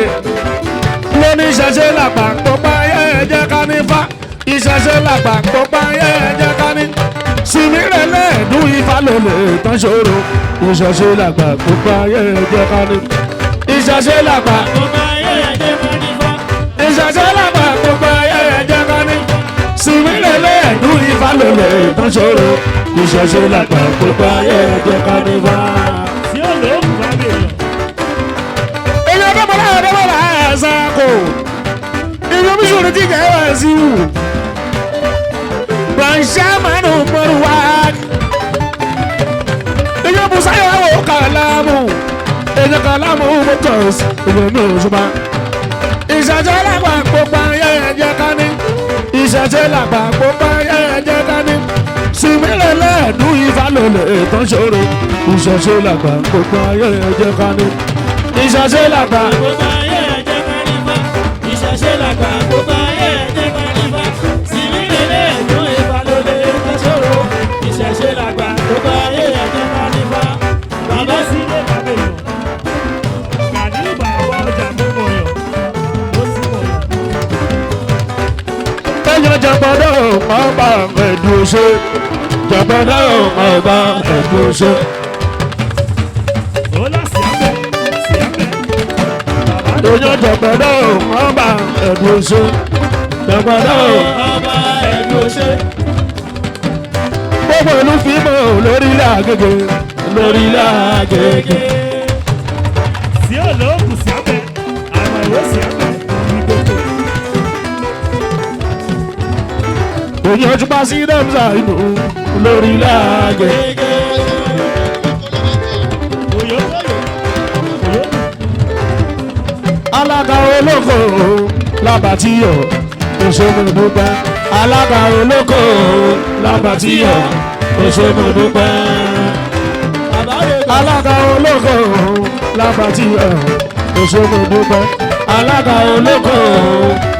lóní ìṣẹ̀ṣẹ̀ làpà tó bá yẹ ẹ̀jẹ̀ ká ní fa ìṣẹ̀ṣẹ̀ làpà tó bá yẹ ẹ̀jẹ̀ ká ní sinmi rẹ̀ lẹ́ẹ̀dún ifá ló lè tán ṣòro ìṣẹ̀ṣẹ̀ làpà tó bá yẹ ẹ̀jẹ̀ ká ní ìṣẹ̀ṣẹ̀ làpà tó bá yẹ ẹ̀jẹ̀ ká ní fa ìṣẹ̀ṣẹ̀ làpà tó bá yẹ ẹ̀jẹ̀ ká ní sinmi rẹ̀ lẹ́ẹ̀dún ifá ló lè tán ṣòro ìṣẹ̀ṣẹ̀ làpà tó bá yẹ ẹ̀jẹ̀ ká ní fa. tí ó lóògùn bá bèèrè. ìlú bíṣọ̀rọ̀ ti jẹ́ wá sí wù. Ránṣẹ́ mẹ́nu mọ́rù wá. Ìjọ Bùsáyọ̀ wò kàlámù. Ìjọ kàlámù motors ìlú mi ò ṣùgbọ́n. Ìṣẹ̀jẹ̀ làgbà gbogbo ayé ẹ̀jẹ̀ ká ní. Ìṣẹ̀jẹ̀ làgbà gbogbo ayé ẹ̀jẹ̀ ká ní. Sìmílẹ̀ lẹ́ẹ̀dún ìfàlọ́lẹ̀ tán ṣòro. Ìṣẹ̀jẹ̀ làgbà gbogbo ayé ẹ̀jẹ̀ ká ní. Ìṣẹ̀jẹ̀ làgbà gbogbo ayé ẹ̀jẹ̀ ká ní fa. Ìṣẹ̀ṣẹ̀ làgbà gbogbo ayé ẹ̀jẹ̀ ká ní fa. Sìmílẹ̀ ẹ̀dùn ìfàlọ́lẹ̀ tán ṣòro. Ìṣẹ̀ṣẹ̀ làgbà gbogbo ayé ẹ̀jẹ̀ ká ní fa. Bàbá sí ilé bàbá èèyàn. Gàdí bàbá ọjà tó mọ̀ yàn. Ó sì mọ̀ yàn. Ẹ̀yàn jàgbọ́dọ̀ ọba ẹ̀dùn ṣe. Jàgbọ́dọ̀ ọba ẹ̀dùn ṣe. Ó lá sí abẹ́. Sí abẹ́. Bàbá ló Ẹ̀yàn jàgbọ́dọ̀ ọba ẹ̀dùn ṣe. Jàgbọ́dọ̀ ọba ẹ̀dùn ṣe. gbogbo ìlú fi mọ̀ lórílẹ̀ Àgègè. Lórílẹ̀ Àgègè. sí olóògùn sí abẹ́. Àmọ̀ ìwé sí abẹ́. Ìgbòkò. Èyàn jùpá sí Dẹ́msà inú lórílẹ̀ Àgègè. Òyòkòyò. Òyòkò. Alága olóko lábàtíyọ̀ òṣèmọ̀dúpẹ́. Alága olóko lábàtíyọ̀ òṣèmọ̀dúpẹ́. Bàbá rẹ̀ kọ́. Alága olóko lábàtíyọ̀ òṣèmọ̀dúpẹ́. Alága olóko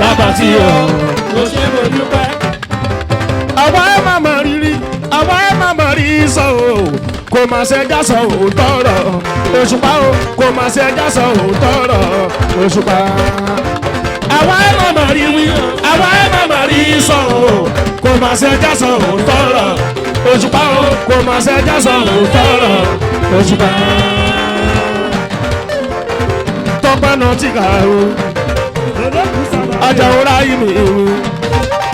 lábàtíyọ̀. Ló ṣe mo dúpẹ́. Àwa ẹ̀ máa mọ̀ rírí, àwa ẹ̀ máa mọ̀ rí sọ o. Kò máa ṣẹjá sọ òótọ́ ọ̀rọ̀ Òṣùpá o. Kò máa ṣẹjá sọ òótọ́ ọ̀rọ̀ Òṣùpá. Àwa ẹ̀ máa mọ̀ rí wí, àwa ẹ̀ máa mọ̀ rí sọ o. Kò máa ṣẹjá sọ òótọ́ ọ̀rọ̀ Òṣùpá o. Kò máa ṣẹjá sọ òótọ́ ọ̀rọ̀ Òṣùpá. Tọ́pẹ́ náà ti kà o. Olóògùn sábà. Ajáò ráyè mi o.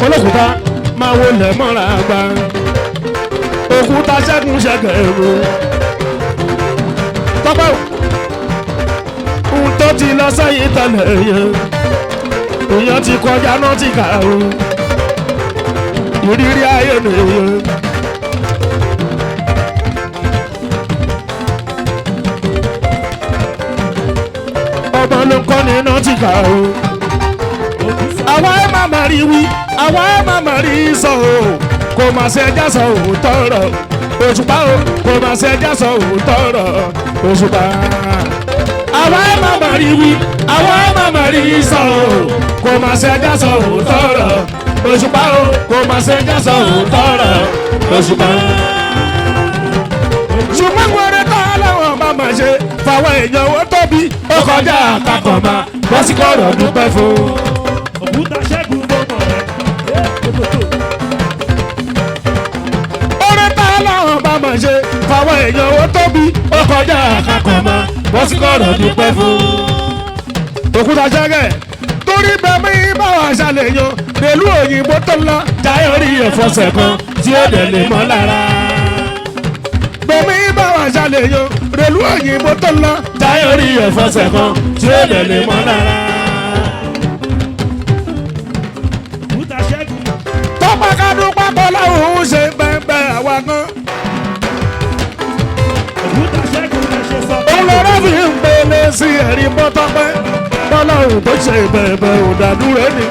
Olókùúta máa wọlé mọ́ra gbà. Òkúta ṣẹ́gun ṣẹ́gẹ̀ o. Tọ́pẹ́ o. Ohun tó ti lọ sẹ́yìn tẹ̀lé yẹn. Èèyàn ti kọjá náà ti kà o. Ìrírí ayé nìyẹn. Ọmọ ló kọ́ ni náà ti kà o. Àwa ẹ̀ máa mà rí wí, àwa ẹ̀ máa mà rí sọ o. Kò máa ṣe ẹja sọ òótọ́ ọ̀rọ̀ Òṣùpá o. Kò máa ṣe ẹja sọ òótọ́ ọ̀rọ̀ Òṣùpá. Àwa ẹ̀ máa mà rí wí, àwa ẹ̀ máa mà rí sọ o. Kò máa ṣe ẹja sọ òótọ́ ọ̀rọ̀ Òṣùpá o. Kò máa ṣe ẹja sọ òótọ́ ọ̀rọ̀ Òṣùpá. Ṣùgbọ́n wẹ́rẹ́ tó aláwọ̀ máa mà ṣe fáwọn èèyàn owó tóbi. Ó kọjá àkàkọ̀ máa bọ́ sí kọ̀rọ̀ dúpẹ́ fún. Òkúta ṣẹ́gun gbogbo rẹ̀. Òkòtò. Orí tá láwọn bá máa ṣe fáwọn èèyàn owó tóbi. Ó kọjá àkàkọ̀ máa bọ́ sí kọ̀rọ̀ dúpẹ́ fún. Òkúta ṣẹ́gẹ̀ torí bẹ́ẹ̀ mi bá wà ṣàlẹ̀ yan pẹ̀lú òyìnbó tó lọ jáyọ̀ rí ẹ̀fọ́sẹ̀ kan tí ó dẹ̀ lè mọ́ lára. Bẹ́ẹ̀mi bá wà ṣàlẹ̀ yan pẹ̀lú òyìnbó tó lọ jáyọ̀ rí ẹ̀fọ́sẹ̀ kan tí ó dẹ̀ lè mọ́ lára. Òkúta ṣẹ́gun. Tọ́pẹ́ kádùn pápọ̀ láwọn ṣe bẹ́ẹ̀ àwa gan. Òkúta ṣẹ́gun lè ṣe sọ. Òun lọ́rọ́ fi ń gbélé sí ẹ̀rí bọ́tọ́pẹ́. Bọ́lọ́run tó ṣe bẹ̀ẹ̀bẹ̀ ò dàdúró ni.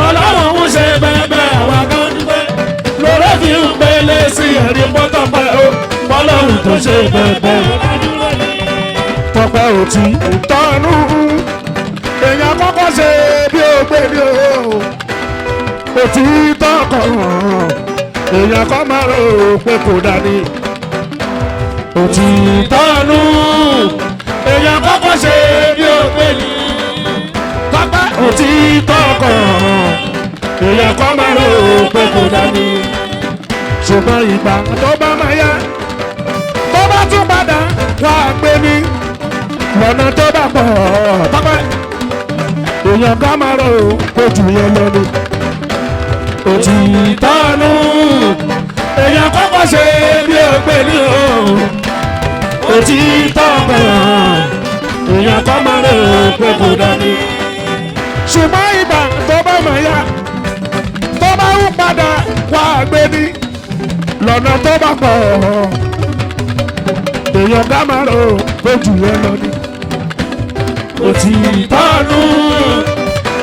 Ọlọ́run ń ṣe bẹ̀ẹ̀bẹ̀ àwa gan dúpẹ́. Lọ́rọ́ fi ń gbélé sí ẹ̀rí bọ́tọ́pẹ́ o. Bọ́lọ́run tó ṣe bẹ̀ẹ̀bẹ̀ ò Adúró ni. tọ́pẹ́ ò tí ì tọ́nu. Èèyàn kọ́kọ́ ṣe bí ó gbé ní o. Òtítọ́ kan èèyàn kan máa rò pé kò dání. Òtítọ́ nù èèyàn kọ́kọ́ ṣe bí ó gbé ní. Tọ́pẹ́ òtítọ́ kan èèyàn kan máa rò pé kò dání. Ṣùgbọ́n ìgbà tó bá máa yá tó bá tún padà wá gbé ní lọ́nà tó bá pọ̀ tọ́pẹ́ èèyàn kan máa rò pé jù yẹn lọ ni. Òtítọ́ nù èèyàn kọ́kọ́ ṣe bí ó gbé ní o. Òtítọ́ kan èèyàn kan máa rò pé kò dání. ṣùgbọ́n ìgbà tó bá mọ̀ ya tó bá ń padà wá gbé ní lọ́nà tó bá pọ̀ èèyàn ká máa rò fojú ẹ lọ ní. òtítọ́ nù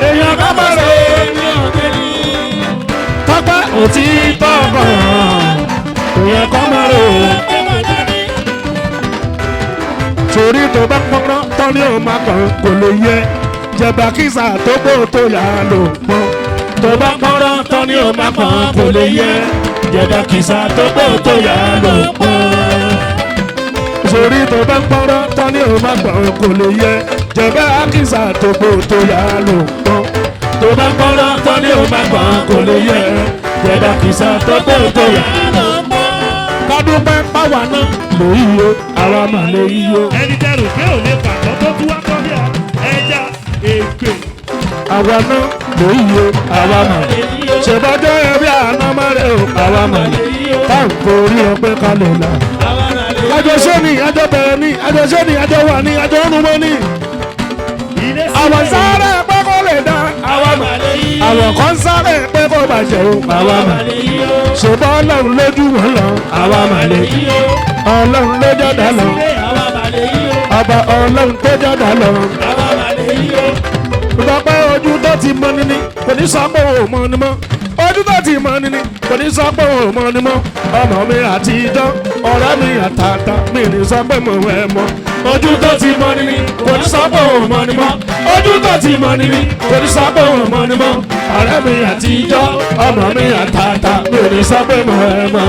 èèyàn ká máa rò ní ọ̀gbẹ́ ní. tọ́pẹ́ òtítọ́ kan èèyàn ká máa rò. torí tó bá pọ́nrán tán ni ó máa kàn kò lè yẹ jẹba kísà tó bó tó yà ló pọ́n. tó bá pọ́nrán tán ni ó máa kàn kò lè yẹ jẹba kísà tó bó tó yà ló pọ́n. torí tó bá pọ́nrán tán ni ó máa kàn kò lè yẹ jẹba kísà tó bó tó yà ló pọ́n. tó bá pọ́nrán tán ni ó máa kàn kò lè yẹ jẹba kísà tó bó tó yà ló pọ́n. kádùpẹ́ pàwọ́ náà lóyún o àwa mà lóyún o. ẹni dẹrù pé ò lè pàtó tó tún wá kọ́ bí ẹja èpè. àwa náà lóyún o àwa mà ṣèbọjọ́ ẹbí àná má rẹ̀ o àwa mà táǹkì orí ọpẹ́ kalẹ̀ là. àjọ sẹ́ni àjọ bẹ̀rẹ̀ ní àjọ sẹ́ni àjọ wà ní àjọ ọ̀rùnmọ́ ní. àwọn sáré pé kó lè dá àwa mà àwọn kan sáré pé kó bàjẹ́ o àwa mà ṣùgbọ́n ọlọ́run lójú wọn lọ àwa mà lè ọlọ́run ló jọ̀dá lọ ọba ọlọ́run tó jọ̀dá lọ. ìgbàgbọ́ ojú tó ti mọ ni kò ní sọ pé òun mọ ni mọ́ ojú tó ti mọ ni kò ní sọ pé òun mọ ni mọ́ ọmọ mi àtijọ́ ọ̀rẹ́ mi àtàtà mi ní sọ pé mo wẹ̀ mọ́ ojú tó ti mọ ni kò ní sọ pé òun mọ ni mọ́ ojú tó ti mọ ni kò ní sọ pé òun mọ ni mọ́ ọ̀rẹ́ mi àtijọ́ ọmọ mi àtàtà mi ní sọ pé mo wẹ̀ mọ́.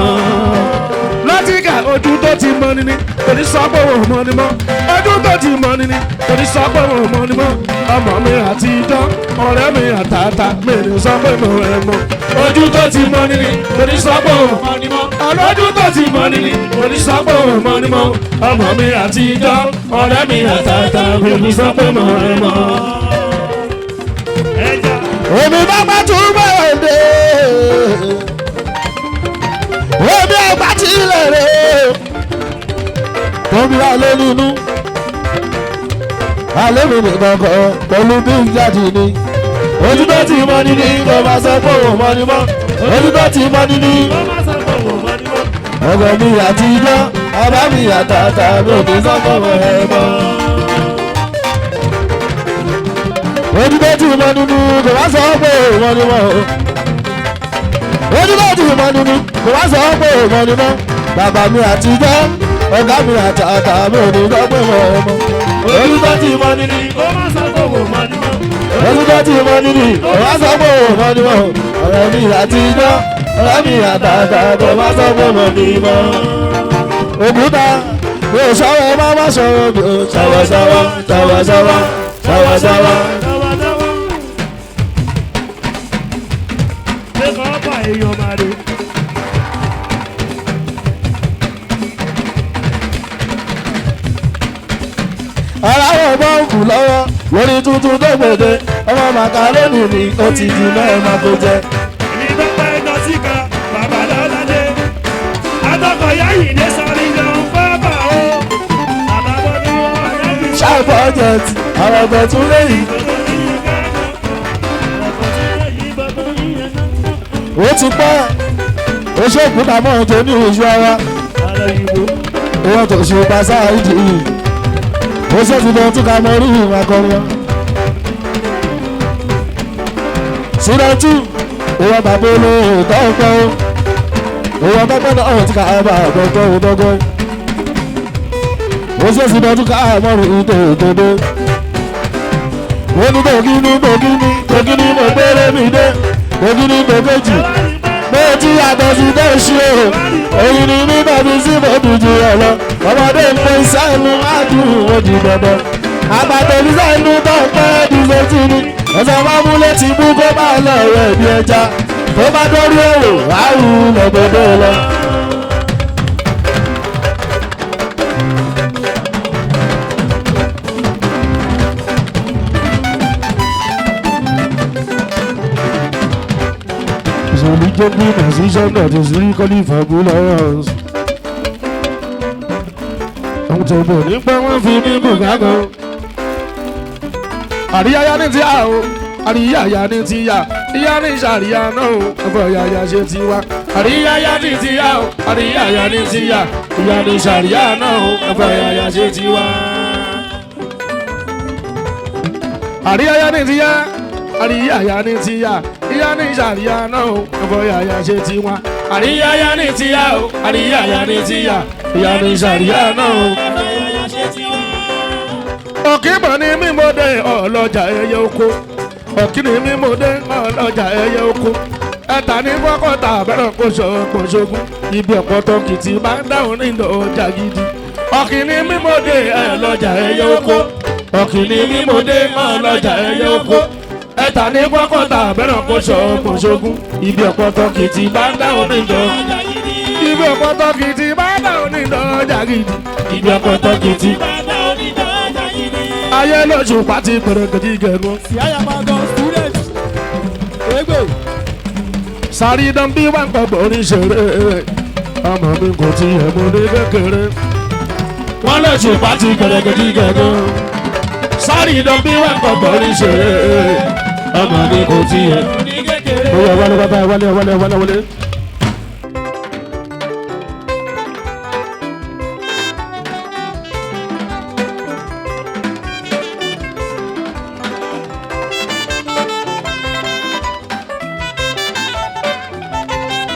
látìgà ojú tó ti mọ ni kò ní sọ pé òun mọ ni mọ́ ojú tó ti mọ ni kò ní sọ pé òun mọ ni mọ́ ọmọ mi àtijọ́ ọ̀rẹ́ mi àtàtà mi ní sọ pé mo wẹ̀ mọ́ ojú tó ti mọ ni kò ní sọ pé òun mọ ni mọ́ ọlọ́jú tó ti mọ ni kò ní sọ pé òun mọ ni mọ́ ọmọ mi àtijọ́ ọ̀rẹ́ mi àtàtà mi ní sọ pé mo wẹ̀ mọ́. ẹja omi bàbá tún bẹ̀rẹ̀ dé omi ọgbà tí ilẹ̀ rẹ̀ tóbi alẹ́ nínú alẹ́ mi nìkan kan pẹ̀lú bí jáde ni ojú tó ti mọ ní kò máa sọ pé òun mọ ni mọ́ ojú tó ti mọ ní ó má sọ pé òun mọ ní mọ́. ọgọ mi àtijọ́ ọba mi àtàtà mi ò ní sọ pé òun ẹ̀ mọ́. ojú tó ti mọ nínú kò máa sọ pé òun mọ ni mọ́ ojú tó ti mọ nínú kò máa sọ pé òun mọ ni mọ́ bàbá mi àtijọ́ ọ̀gá mi àtàtà mi ò ní sọ pé òun ẹ̀ mọ́. ojú tó ti mọ nínú ó má sọ pé òun mọ ní mọ́. ojú tó ti mọ nínú kò máa sọ pé òun mọ ni mọ́ ọ̀rẹ́ mi àtijọ́ ọ̀rẹ́ mi àtàtà kò máa sọ pé òun mọ ni mọ́. òkúta mi ò sọ̀rọ̀ má má sọ̀rọ̀ mi ò ṣàwọ̀ṣàwọ̀ ṣàwọ̀ṣàwọ̀ ṣàwọ̀ṣàwọ̀. ṣé kọ́ bá èèyàn máa rí. aláwọ̀ bọ́ǹkù lọ́wọ́ lórí tuntun tó gbèdé ọmọ màkàrónì ni ó ti di mẹ́rin máa kó jẹ. ní dọ́gba ẹ̀dọ́ síkà bàbá lọ́ládé adọ́kọ̀ yáyì ní sáré lọ́n bàbá o àbábọ̀ ni wọ́n wà lábì. ṣáà bọ́jẹ̀tì àwọn ọ̀gbẹ̀ tún léyìí. ó ti pẹ́ oṣù òkúta mọ́ tó ní oṣù ara ìwọ́n tó ṣe pàṣẹ àìdí yìí ó ṣe ti bọ́ tún ká mọ orí ìwà kọrin. sídẹ̀tù ìwọ́n bàbá olóhùn tó ń pẹ́ ó ìwọ́n tó pẹ́ náà ti ká bá ọ̀dọ́gbọ́ ọ̀dọ́gbọ́ ó ṣe ti bọ́ tún ká mọ orí ìtòkòdó. ó ní bògínì mo gbére mi dé bògínì bògéjì bó ti yàtọ̀ sí tó ṣe o èyí ni nígbà tí sí mo dùjú ẹ lọ ọmọdé ń pè sẹ́nu àdúrà ó di dandan àgbàdo ní sẹ́nu tó ń pẹ́ di sétí ni ọ̀sán bá mú létí mú kó bá lọ rẹ̀ bí ẹja tó bá dórí èrò àrùn lọ́gbọ̀dọ̀ lọ. Jumping position that is legally fabulous. Àwọn tó bọ̀ nípa wọn fi ní bùkákan. Àríyáyá ní ti a o, àríyáyá ní tíyà ìyá ní sàríyá náà o ẹ̀fọ́ yàyà ṣe tiwa àríyáyá ní tíyà o àríyáyá ní tíyà ìyá ní sàríyá náà o ẹ̀fọ́ yàyà ṣe tiwa. àríyáyá ní tíyà àríyáyá ní tíyà ìyá ní sàríyá náà o ẹ̀fọ́ yàyà ṣe tiwa àríyáyá ní tíyà o àríyáyá ní tíyà ìyá ní sàríyá náà o. Ọ̀kìbọ̀ ni mímọ́dé ọlọ́jà ẹyẹ oko ọ̀kìnì mímọ́dé ọlọ́jà ẹyẹ oko ẹ̀ta ní fọ́kọ̀tà abẹ́rẹ́ kóṣogún ibi ọ̀pọ̀tọ̀ kìtì máa ń dáhùn nínú ọjà gidi ọ̀kìnì mímọ́dé ọlọ́jà ẹyẹ oko ọ̀kìnì mímọ́dé ọlọ́jà ẹyẹ oko ẹ̀ta ní fọ́kọ̀tà abẹ́rẹ́ kóṣogún ibi ọ̀pọ̀tọ̀ kìtì máa ń dáhùn nínú ọjà gidi ibi ọ̀pọ̀tọ̀ kìtì máa ń dáhùn nínú ọjà gidi ibi ọ̀pọ̀tọ̀ kìtì ayé lójú pàtí pèrèkèjì gẹ̀gùn. sáré dán bí wà ń pọ̀pọ̀ oníṣẹ́rẹ́ ọmọ mi kò tí ẹ̀ mú ní kékeré. wọ́n lójú pàtí pèrèkèjì gẹ̀gùn. sáré dán bí wà ń pọ̀pọ̀ oníṣẹ́rẹ́ ọmọ mi kò tí ẹ̀ mú ní kékeré. ó yẹ wálé wálé wálé wálé wálé wálé.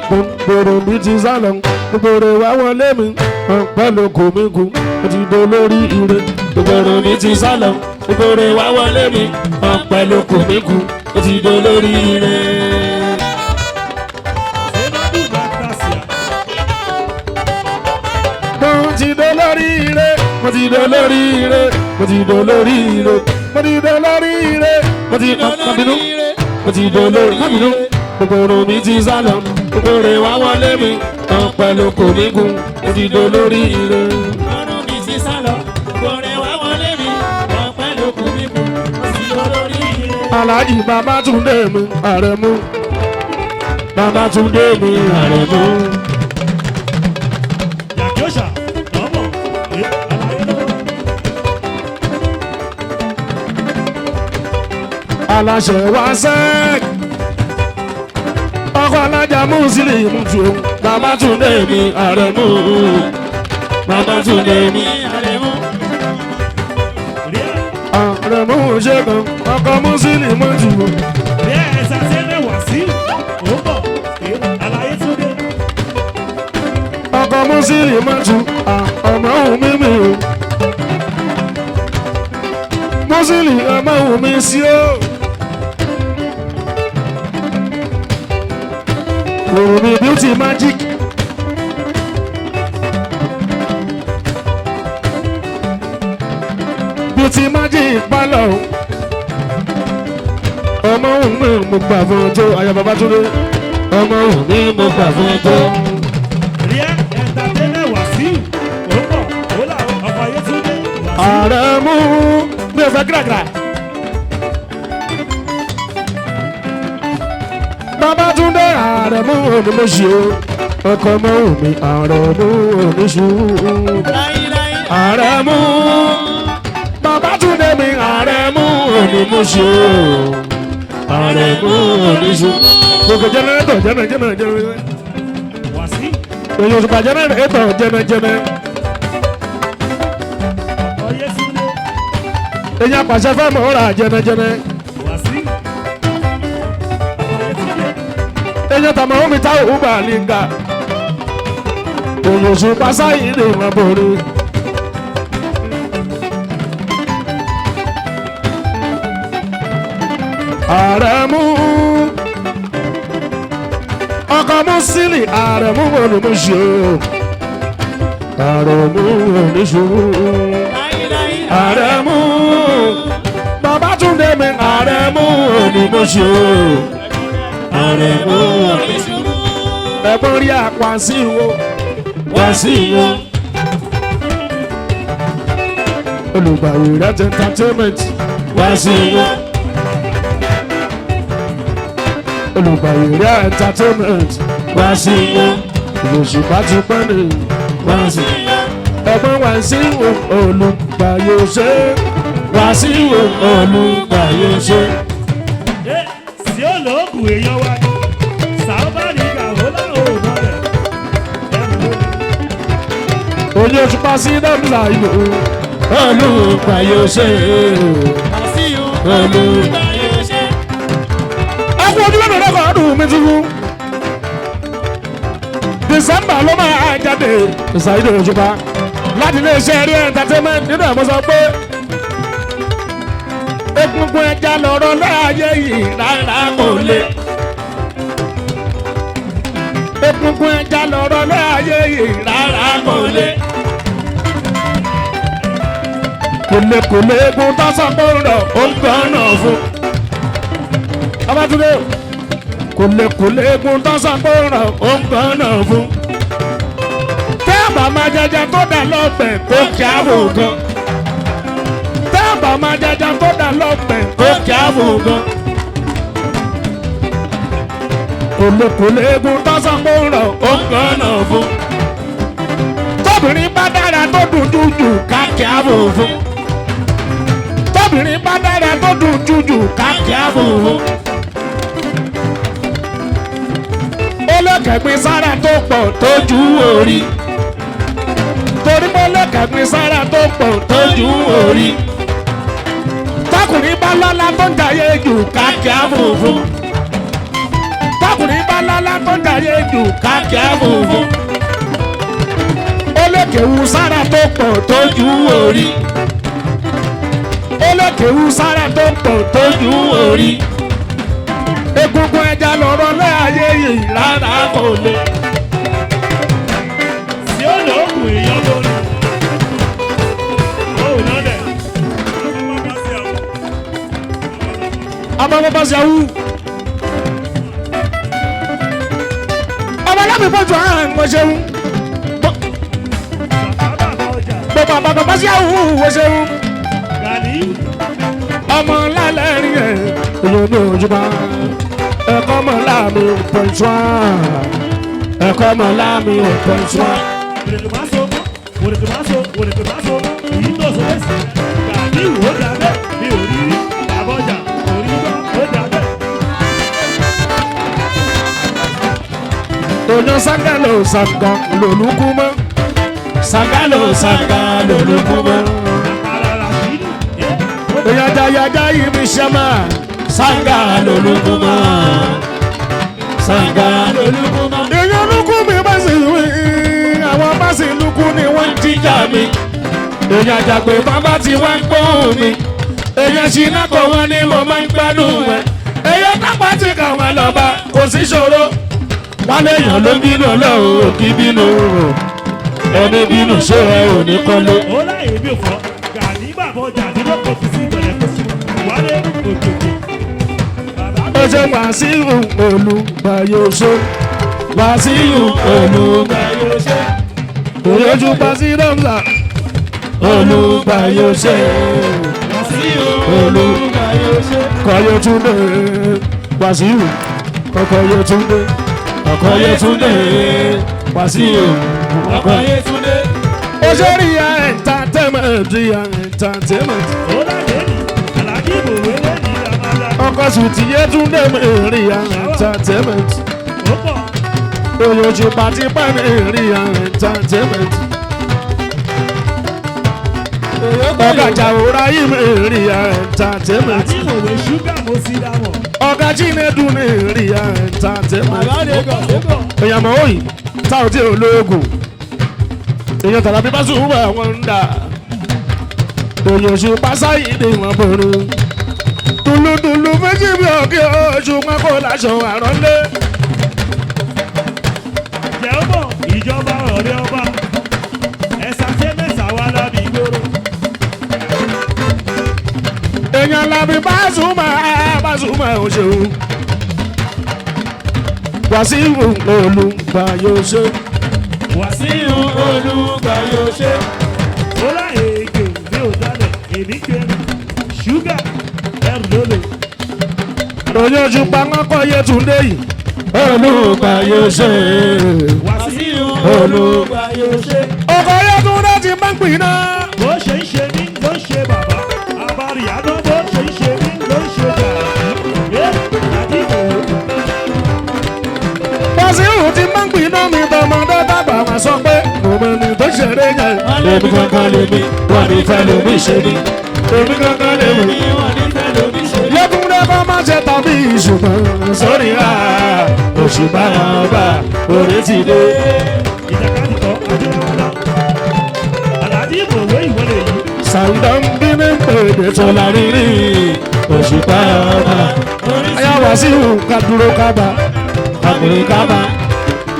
gbogbo mi ti sálọ gbogbo wa wọlé mi pẹ̀lú kòmíkù mo ti do lórí ire. gbogbo mi ti sálọ gbogbo wa wọlé mi pẹ̀lú kòmíkù mo ti do lórí ire. mo ti do lórí ire mo ti do lórí ire mo ti do lórí ire mo ti do lórí ire mo ti do lórí ire mo ti do lórí ire. gbogbo mi ti sálọ gbogbo wa wọlé mi pẹ̀lú kòmíkùn mo ti do lórí ire. gbogbo mi ti sálọ gbogbo wa wọlé mi pẹ̀lú kòmíkùn mo ti do lórí ire. Alhaji Babátúndé mi Àrẹ̀mú Babátúndé mi Àrẹ̀mú. Yàkíọ́sà lọ́mọ àlàyé lọ́wọ́. aláṣẹ wa sẹ́ẹ̀k ọkọ̀ alájà Mùsùlùmí tù Babátúndé mi Àrẹ̀mú Babátúndé mi Àrẹ̀mú. Àrẹ̀mú ṣẹ́gun ọkọ̀ Mùsùlùmí tù. Bí ẹ̀ ṣàṣẹ́rẹ́ wá sí òun àlàyé tó dé. ọkọ̀ Mùsùlùmí tù ọmọ òun mímì o Mùsùlùmí ọmọ òun mi sí o. Òrùmí beauty magic. Beauty magic pálọ̀. Ọmọ òun mi mo gbà fún ọjọ́ Aya Babátúndé. Ọmọ òun mi mo gbà fún ọjọ́. Rí ẹ̀ ẹ̀ńtàtẹ́lẹ̀ wá sí òun bọ̀ ó làwọn ọkọ̀ ayé tó dé. Àrẹ̀mú mi ò fẹ́ gíràgírà. Babátúndé Àrẹ̀mú òní mo ṣe o. Ọkọ ọmọ òun mi Àrẹ̀mú òní ṣu. Àrẹ̀mú. Babátúndé mi Àrẹ̀mú òní mo ṣe o. Àrẹ̀mú òní ṣu. Gbogbo jẹnẹrétọ̀ jẹnẹjẹnẹ. Wá sí Èyí òṣùpá jẹnẹrétọ̀ jẹnẹjẹnẹ. ọkọ̀ ayé tó dé. Èyí àpàṣẹ fẹ́ mọ̀ ọ́ra jẹnẹjẹnẹ. Wá sí ọkọ̀ ayé tó dé. Èyí tàmà omi tá òun bà língà. Èyí òṣùpá sáyìn lè wọ́n borí. Àrẹ̀mú ọkọ̀ Mùsílì Àrẹ̀mú olùmọ̀ṣẹ́ Àrẹ̀mú oníṣòwò Àrẹ̀mú Babátúndé mi Àrẹ̀mú olùmọ̀ṣẹ́ Àrẹ̀mú oníṣòwò ẹ̀gbọ́n rí àpá sí wo wá sí wo olùgbàwò rẹ̀ entertainment wá sí wo. Olùgbàyèrè entertainment wá sí wọn Òṣùpá ti pẹ́ ní wá sí ẹ̀gbọ́n wá sí wọn Olùgbàyòṣe wá sí wọn Olùgbàyòṣe olóògùn èèyàn wa ni sàbáàlì gàwọ́lá òòrùn rẹ̀ ojú òṣùpá sí dọ́mùsà ìlú olùgbà yóò ṣe olùgbà yóò ṣe. ẹkún ojú lọ́dọ̀ lọ́kọ̀ ọdún mi tuntun December ló máa jáde Saheed Òṣùpá láti iléeṣẹ́ rí entertainment nínú ẹ̀ mo sọ pé egungun ẹja lọ̀rọ̀ láàyè yìí rárá kò lè. egungun ẹja lọ̀rọ̀ láàyè yìí rárá kò lè. kòlèkòlè egun tó sọ́kòrò ó ń gbọ́nà fún. Babátúndé kòlèkòlè egun tó sọ́kòrò ó ń gbọ́nà fún. tẹ́ẹ̀bà máa jẹjẹ tó dà lọ́bẹ̀ kó kí á wò gan. tẹ́ẹ̀bà máa jẹjẹ tó dà lọ́bẹ̀ kó kí á wò gan. kòlèkòlè egun tó sọ́kòrò ó ń gbọ́nà fún. tóbìnrin bá dára tó dùn jújù ká kí á wò fún. tóbìnrin bá dára tó dùn jújù ká kí á wò fún. ó lẹ́kẹ̀gbin sára tó pọ̀ tó ju orí. torí mo lẹ́kẹ̀gbin sára tó pọ̀ tó ju orí. tọkùnrin bá lọ́lá tó ń jayé jù ká kí á wò fún. tọkùnrin bá lọ́lá tó ń jayé jù ká kí á wò fún. ó lẹ́kẹ̀wù sára tó pọ̀ tó ju orí. ó lẹ́kẹ̀wù sára tó pọ̀ tó ju orí. egungun ẹja lọ̀rọ̀ láàyè yìí rárá kò lè. sí olóògùn èèyàn lórí òòrùn rẹ̀ abọ́bọ́ bá ṣe awú. ọmọ alábì bọ́jú àrùn mo ṣeun. bàbá ọjà gbogbo àbàbọ̀ bá ṣe awú wo ṣeun. gani ọmọ lálẹ́ rí ẹ̀ olómi òjúbà. ẹ̀kọ́ mọ̀ láàmì pẹ̀ntúà. ẹ̀kọ́ mọ̀ láàmì pẹ̀ntúà. wòlèkèmásó èyí tó sọ lẹ́sìn gani ó dàbẹ́ mi ò rí rí bàbá ọjà orí bá ó dàbẹ́. Onyo sangalo sanga lolukuma. Sangalo sanga lolukuma. Yada yimi shama. Sanga lolukuma. Sanga lolukuma. Èèyàn lukú mi bá sì wí. Àwọn bá sì lukú ni wọ́n ń jíjà mi. Èèyàn àjàgbé bàbá tí wọ́n ń gbóhùn mi. Èèyàn ṣìnà kò wọ́n ní mo máa ń gbádùn ẹ̀. Èèyàn tápá tí kàwọn lọ́ba kò sí ṣòro. Wọ́n léèyàn ló bínú ọlọ́run ò kí bínú ẹni bínú ṣé ẹ ò ní kọ́lé. ó láyé mi ò fọ́ gani bàbá ọjà nínú ọkọ̀ fi sí ìbẹ̀rẹ̀ kó sí wálé òjòjò bàbá ó ṣe Wàsíù Olúgbàyòṣe Wàsíù Olúgbàyòṣe òyòjú pàṣí rọ́mùsà Olúgbàyòṣe Wàsíù Olúgbàyòṣe. Kọ́yọ̀túndé Wàsíù Kọ́yọ̀túndé Kọ́yọ̀túndé Wàsíù Ọkọ̀yétúndé. ó ṣe Ria Entertainment Ria Entertainment ó láyé mi alájí ìbòwé lẹ́yìn ìlànà ọkọ̀ sùtì Yétúndé Ria Entertainment ó pọ̀ òyòjú pàtí pàmì Ria Entertainment ọ̀gá Ibrahim Ria Entertainment alájí ìbòwé ṣúgà mo sì dámọ̀ ọ̀gá Chinedu Ria Entertainment Bàbá Dégọ̀ Dégọ̀. èèyàn mọ̀ òyìn táwọn tí olóògùn èèyàn tàbí bí bá sùn wà wọ́n ń dà òyòjú pásáyì ni wọ́n borí dùlùdùlù méjì bí òkè oṣù pákó láṣọ àrọ́lé. jẹ́ ó mọ̀ ìjọba ọ̀rẹ́ ọba ẹ̀sà tẹ́ mẹ́sà wà lábì gbòòrò èèyàn làbí Pasuma ò ṣeun Wàsíù Olúgbàyòṣe Wàsíù Olúgbàyòṣe. ó láyé èké mi ò dálẹ̀ èmi kéré ṣúgà ẹrù lólè òyòjú pàmọ́kọ̀ Yétúndé yìí Olúgbàyòṣe Wàsíù Olúgbàyòṣe. ọkọ̀ Yétúndé ti máa ń pín náà. bó ṣe ń ṣe mí ló ń ṣe bàbá abáríyádọ́ bó ṣe ń ṣe mí ló ń ṣe gàrí yé àdìgbò mi tọmọdé dàgbà wọn sọ pé mo mọ ẹni tó ṣeré yẹn. èmi kankan lè mi wọn ní fẹ́ lómi ṣe mi. èmi kankan lè mi wọ́n ní fẹ́ lómi ṣe mí. lẹ́kúnlẹ́ bá má ṣe tàbí ìṣùgbọ́n sórí ra òṣùpá ọba orí ti dé. ìjàkadì kọ́ àjọyọ̀ lọ. Àlàájì ìbòwé ìwọlé yìí. Sàǹdà ń bí ní pèdè tó la rírí òṣùpá ọba. Ayáwá sí ká dúró kábà kábìrì kábà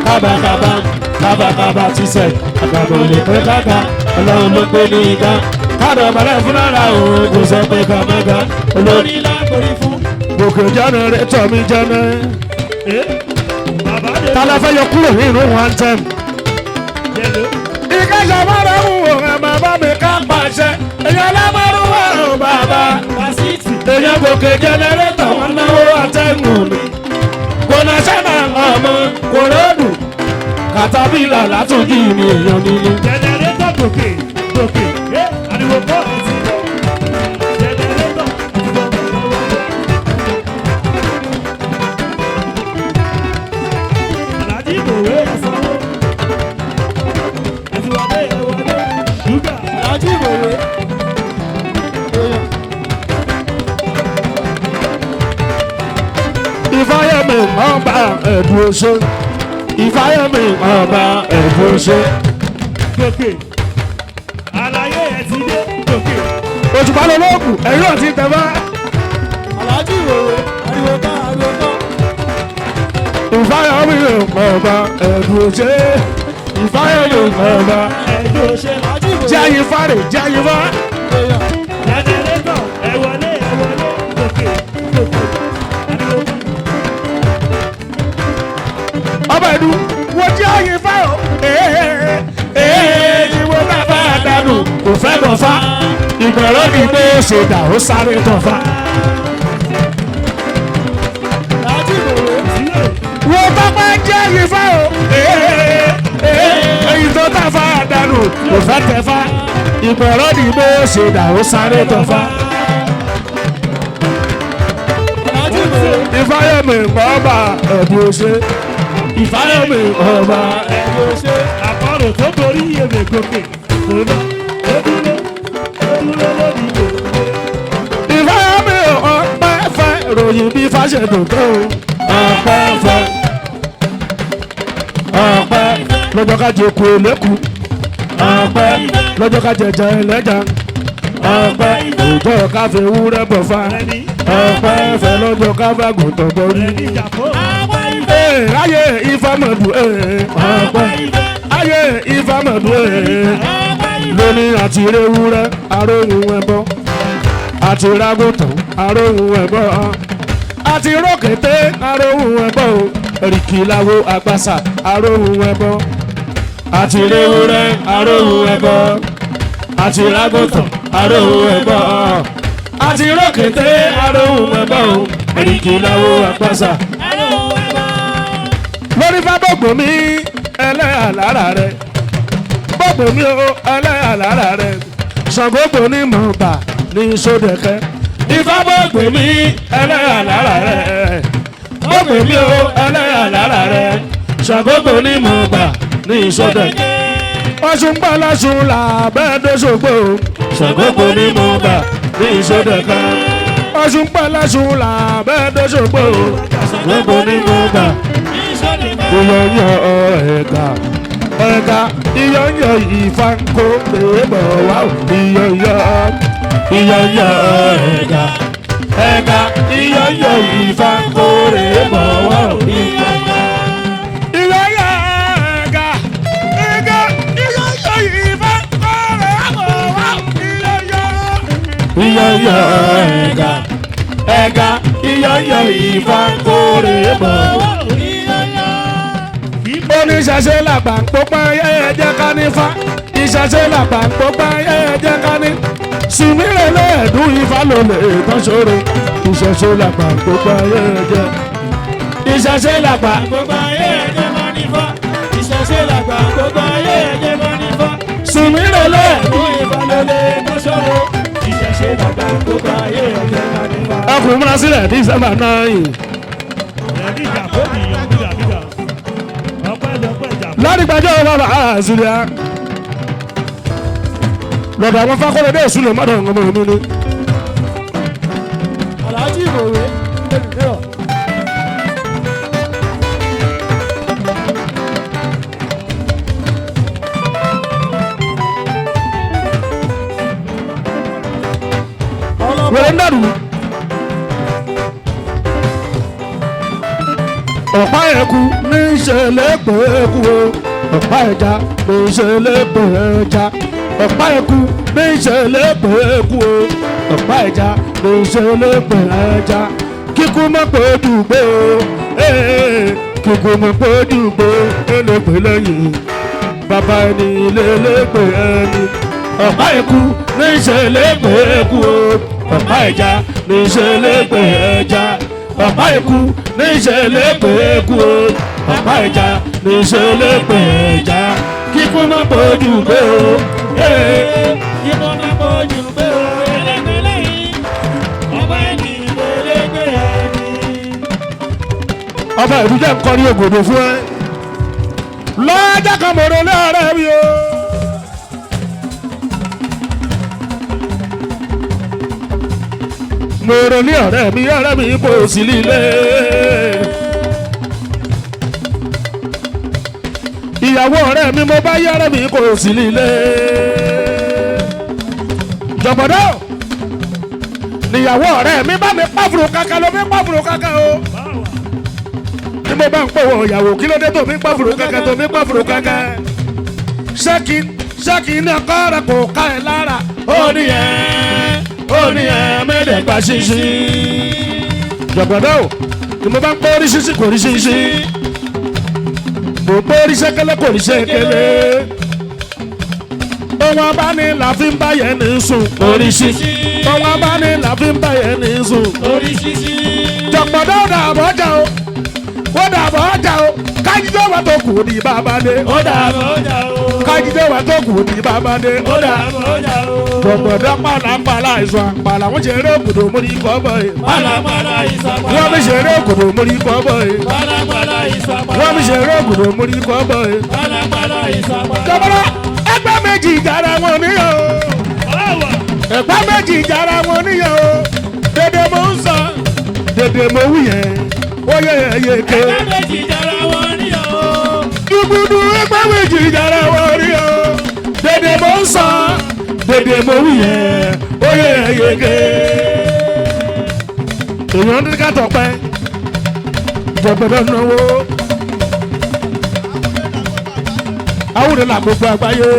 kábàkábà kábàkábà ti sẹ̀ àgbàgbọ́ lè pẹ́ káka ọlọ́run ló pé ní ìka. Kádọ̀ balẹ̀ fúnra òun kò sọ pé kàmẹ́ka olórí lágbórí fún. gòkè jẹ́nẹrétọ̀ mi jẹ́nẹ́. Bàbá dé. Ta la fẹ́ yọ kúrò nínú one time. Jẹ́ló. Ìkẹ́sọ̀ mọ́ra ń wò ẹ̀ bàbá mi ká pàṣẹ. Èyàn lámọ́rú wà ó bàbá. Fásitì. Èyàn gòkè jẹnẹrétọ̀ wọn náwó àtẹ̀gùn mi. Kò náà sẹ́nà ọmọ kò ròdù. Kàtàbílà látúndì mi èèyàn nínú. Jẹnẹrétọ̀ gòkè gòkè. Ariwo kọ́ àti bọ̀. Jẹnẹrétọ̀ àti bọ̀. Àlàájì ìbòwé ìsanwó. Àti wọlé ẹ̀wọ̀lé. Ṣúgà. Àlàájì ìbòwé. Ìfáyẹ̀mí ọba ẹ̀dùn oṣó. Ìfáyẹ̀mí ọba ẹ̀dùn oṣó. Gòkè. Àlàyé ẹ̀ ti dé. Gòkè. Òṣùpá lolóògùn ẹ̀yìn náà ti tẹ̀ bá. Àlàájì ìbòwé. Ariwo ká ariwo ká. Ìfáyẹ̀mí ọba ẹ̀dùn oṣó. Ìfáyẹ̀mí ọba. Ẹ̀dùn ṣe. Àlàájì ìbòwé. Jẹ́ ayé fárè jẹ́ ayé fá. Jẹnẹrétọ̀ ẹ̀wọ̀lé ẹ̀wọ̀lé. Gòkè gòkè. Ariwo kọ́. Ọba ìlú wọ́n jẹ́ ayé fá o. Ìwé náà bá a dànù kò fẹ́ bọ̀ fá. Ìgbọ̀rọ̀ ni pé ṣèdá ó sáré tọ̀ fá. Àlàájì ìbòwé. Sílẹ̀. Wọ́n bá bá jẹ́ ayé fá o. Èyí tó tà fá a dànù kò fẹ́ tẹ̀ fá. Ìgbọ̀rọ̀ ni pé ṣèdá ó sáré tọ̀ fá. Àlàájì ìbòwé. Ìfáyẹ̀mí ọba ẹ̀dùn oṣó. Ìfáyẹ̀mí ọba ẹ̀dùn oṣó. Àpárò tó borí ebè gòkè. Kòló. Ojúlé. Ojúlé lórí gòkè. Ìfáyẹ̀mí ọpẹ́ fẹ́ ròyìn bí fáṣẹ̀dùn tó. Ọpẹ́ fẹ́ ọpẹ́ lọ́jọ́ ká jẹ kú lẹ́kù. Ọpẹ́ lọ́jọ́ ká jẹjẹ ẹlẹ́jà. Ọpẹ́ òjò ká fi wúrẹ́ bọ̀ fá. Ẹni. Ọpẹ́ fẹ́ lọ́jọ́ ká bá gùntàn bọ̀ rí. Ẹni ìjàpọ̀. Ayé ìfamọ̀dù ọpẹ́ ayé ìfamọ̀dù lóní àti rewúrẹ́ aróhùn ẹbọ àti rágùtàn aróhùn ẹbọ àti rókété aróhùn ẹbọ èrìkìláwo àgbàsà aróhùn ẹbọ àti rewúrẹ́ aróhùn ẹbọ àti rágùtàn aróhùn ẹbọ àti rókété aróhùn ẹbọ èrìkìláwo àgbàsà. Lórí fá gbogbo mi ẹlẹ́yà lára rẹ̀ gbogbo mi o ẹlẹ́yà lára rẹ̀ Ṣàngó ní mọ̀ọ́bà ní Sódẹ̀kẹ́ Ifá gbogbo mi ẹlẹ́yà lára rẹ̀ gbogbo mi o ẹlẹ́yà lára rẹ̀ Ṣàngó ní mọ̀ọ́bà ní Sódẹ̀kẹ́ Ọ̀ṣun gbọ́lọ́ṣun làbẹ́ẹ́dọ́ṣogbo Ṣàngó ní mọ̀ọ́bà ní Sódẹ̀kẹ́ Ọ̀ṣun gbọ́lọ́ṣun làbẹ́ẹ́dọ́ṣogbo Ṣàngó ní mọ̀ọ́bà. Iyọ̀nyọ̀ ẹ̀ka iyọ̀nyọ̀ ìfankó lèébọ̀ wá iyọ̀nyọ̀ ẹ̀ka iyọ̀nyọ̀ ìfankó lèébọ̀ wá iyọ̀nyọ̀ ẹ̀ka iyọ̀nyọ̀ ìfankó lèébọ̀ wá iyọ̀nyọ̀ ẹ̀ka iyọ̀nyọ̀ ìfankó lèébọ̀ wá. Oníṣẹ̀ṣe làgbà ń pópá ayẹyẹ jẹ́ ká ní fa. Ìṣẹ̀ṣe làgbà ń pópá ayẹyẹ jẹ́ ká ní. Sùmírè lẹ́ẹ̀dún Ifá ló lè tán ṣòro. Ìṣẹ̀ṣe làgbà ń pópá ayẹyẹ jẹ́. Ìṣẹ̀ṣe làgbà ń pópá ayẹyẹ jẹ́ ká ní fa. Ìṣẹ̀ṣe làgbà ń pópá ayẹyẹ jẹ́ ká ní fa. Sùmírè lẹ́ẹ̀dún Ifá ló lè tán ṣòro. Ìṣẹ̀ṣe làgbà ń pópá ayẹyẹ jẹ́ ká ní fa. ọkùnrin múra sílẹ̀ December 9. Ẹni ìjàpọ̀ nìyàn bídàbídà. Ọpẹ́ lọ́pẹ́ ìjà. ládìgbàjọ́ bàbá àzùlíà lọ́dọ̀ àwọn Fákóredé ìsúlẹ̀ mọ́dọ̀ ọmọ mi ni. Aláàjì ìmọ̀wé ẹnìyàn. wẹ́rẹ́ ndàdù ọ̀pá ẹ̀kú ní ìṣẹ̀lẹ̀ pẹ̀ẹ́kú o ọ̀pá ẹja ní ìṣẹ̀lẹ̀ pẹ̀ẹ́ja ọ̀pá ẹ̀kú ní ìṣẹ̀lẹ̀ pẹ̀ẹ́kú o ọ̀pá ẹja ní ìṣẹ̀lẹ̀ pẹ̀ẹ́ja kíkú mọ́ pé dùgbò kíkú mọ́ pé dùgbò ẹlẹ́pẹ̀ lẹ́yìn bàbá ẹni lẹ́lẹ́pẹ̀ ẹni ọ̀pá ẹ̀kú ní ìṣẹ̀lẹ̀ pẹ̀ẹ́kú o ọ̀pá ẹja ní ìṣẹ̀lẹ̀ pẹ̀ẹ́ja ọ̀pá ẹ̀kú ní ìṣẹ̀lẹ̀ pẹ̀ẹ́kú o ọ̀pá ẹja ní ìṣẹ̀lẹ̀ pẹ̀ẹ́ja kíkú mọ́ pé dùgbò Kíkọ́ máa bójú pé o ẹlẹ́gbẹ́ lẹ́yìn. Ọba ẹni lẹ́lẹ́gbẹ́ ẹni. ọba ìlú jẹ́ nǹkan ní ògòdò fún ẹ lọ́jà kan mọ̀rọ̀ lọ́rẹ́ mi o. mọ̀rọ̀ ní ọ̀rẹ́ mi kò sí líle. ìyàwó ọ̀rẹ́ mi mo bá yá ọ̀rẹ́ mi kò sí líle. jọ̀gbọ̀dọ̀ níyàwó ọ̀rẹ́ mi bá mi pàfùrù kàkà ló mi pàfùrù kàkà o. tí mo bá ń pòwò ìyàwó kí ló dé tó mi pàfùrù kàkà tó mi pàfùrù kàkà. ṣẹ́kì ní ọkọ rẹ̀ kò ká ẹ̀ lára. ó ní ẹ̀ mẹ́lẹ̀gbà ṣíṣí. jọ̀gbọ̀dọ̀ tí mo bá ń pọ́ orí ṣíṣí kò rí ṣíṣí. mo pọ́ orí ṣẹ́kẹ́lẹ́ kò rí ṣẹ́kẹ́lẹ́. ohun abáni la fi ń bá yẹn ní sùn. orí ṣíṣí. ohun abáni la fi ń bá yẹn ní sùn. Orí ṣíṣí. jọ̀gbọ̀dọ̀ dàbọ̀ ọjà o ó dàbọ̀ ọjà o kájídé wa tó kù ní bàbá dé. Ó dàbọ̀ ọjà o. kájídé wa tó kù ní bàbá dé. Ó dàbọ̀ ọjà o. jọ̀gbọ̀dọ̀ pàlàpàlà ìsọ̀ àpàlà wọ́n ṣe eré òkòdò mórí kọ́bọ̀ yìí. Pálapàla ìsapá. wọ́n fi ṣe eré òkòdò mórí kọ́bọ̀ yìí. Pálapàla ìsapá. wọ́n fi ṣe eré òkòdò mórí kọ́bọ̀ yìí. Pálapàla ìsapá. jọ̀gbọ̀dọ̀ ẹgbẹ́ méjì ìjàrá wọn níyàn o. Ọ̀wà. ẹgbẹ́ méjì ìjàrá wọn níyàn o. dédé mo ń sọ dédé mo wí yẹn ó yẹ ké. Ẹgbẹ́ méjì jara wọn níyàn o. dúgbùdú ẹgbẹ́ méjì ìjàrá wọn níyàn o. dédé mo ń sọ dédé mo wí yẹn ó yẹ ké. èèyàn ní ká tọpẹ́ jọ̀gbọ̀dọ̀ náwó àwùrẹ́ là gbogbo àgbáyé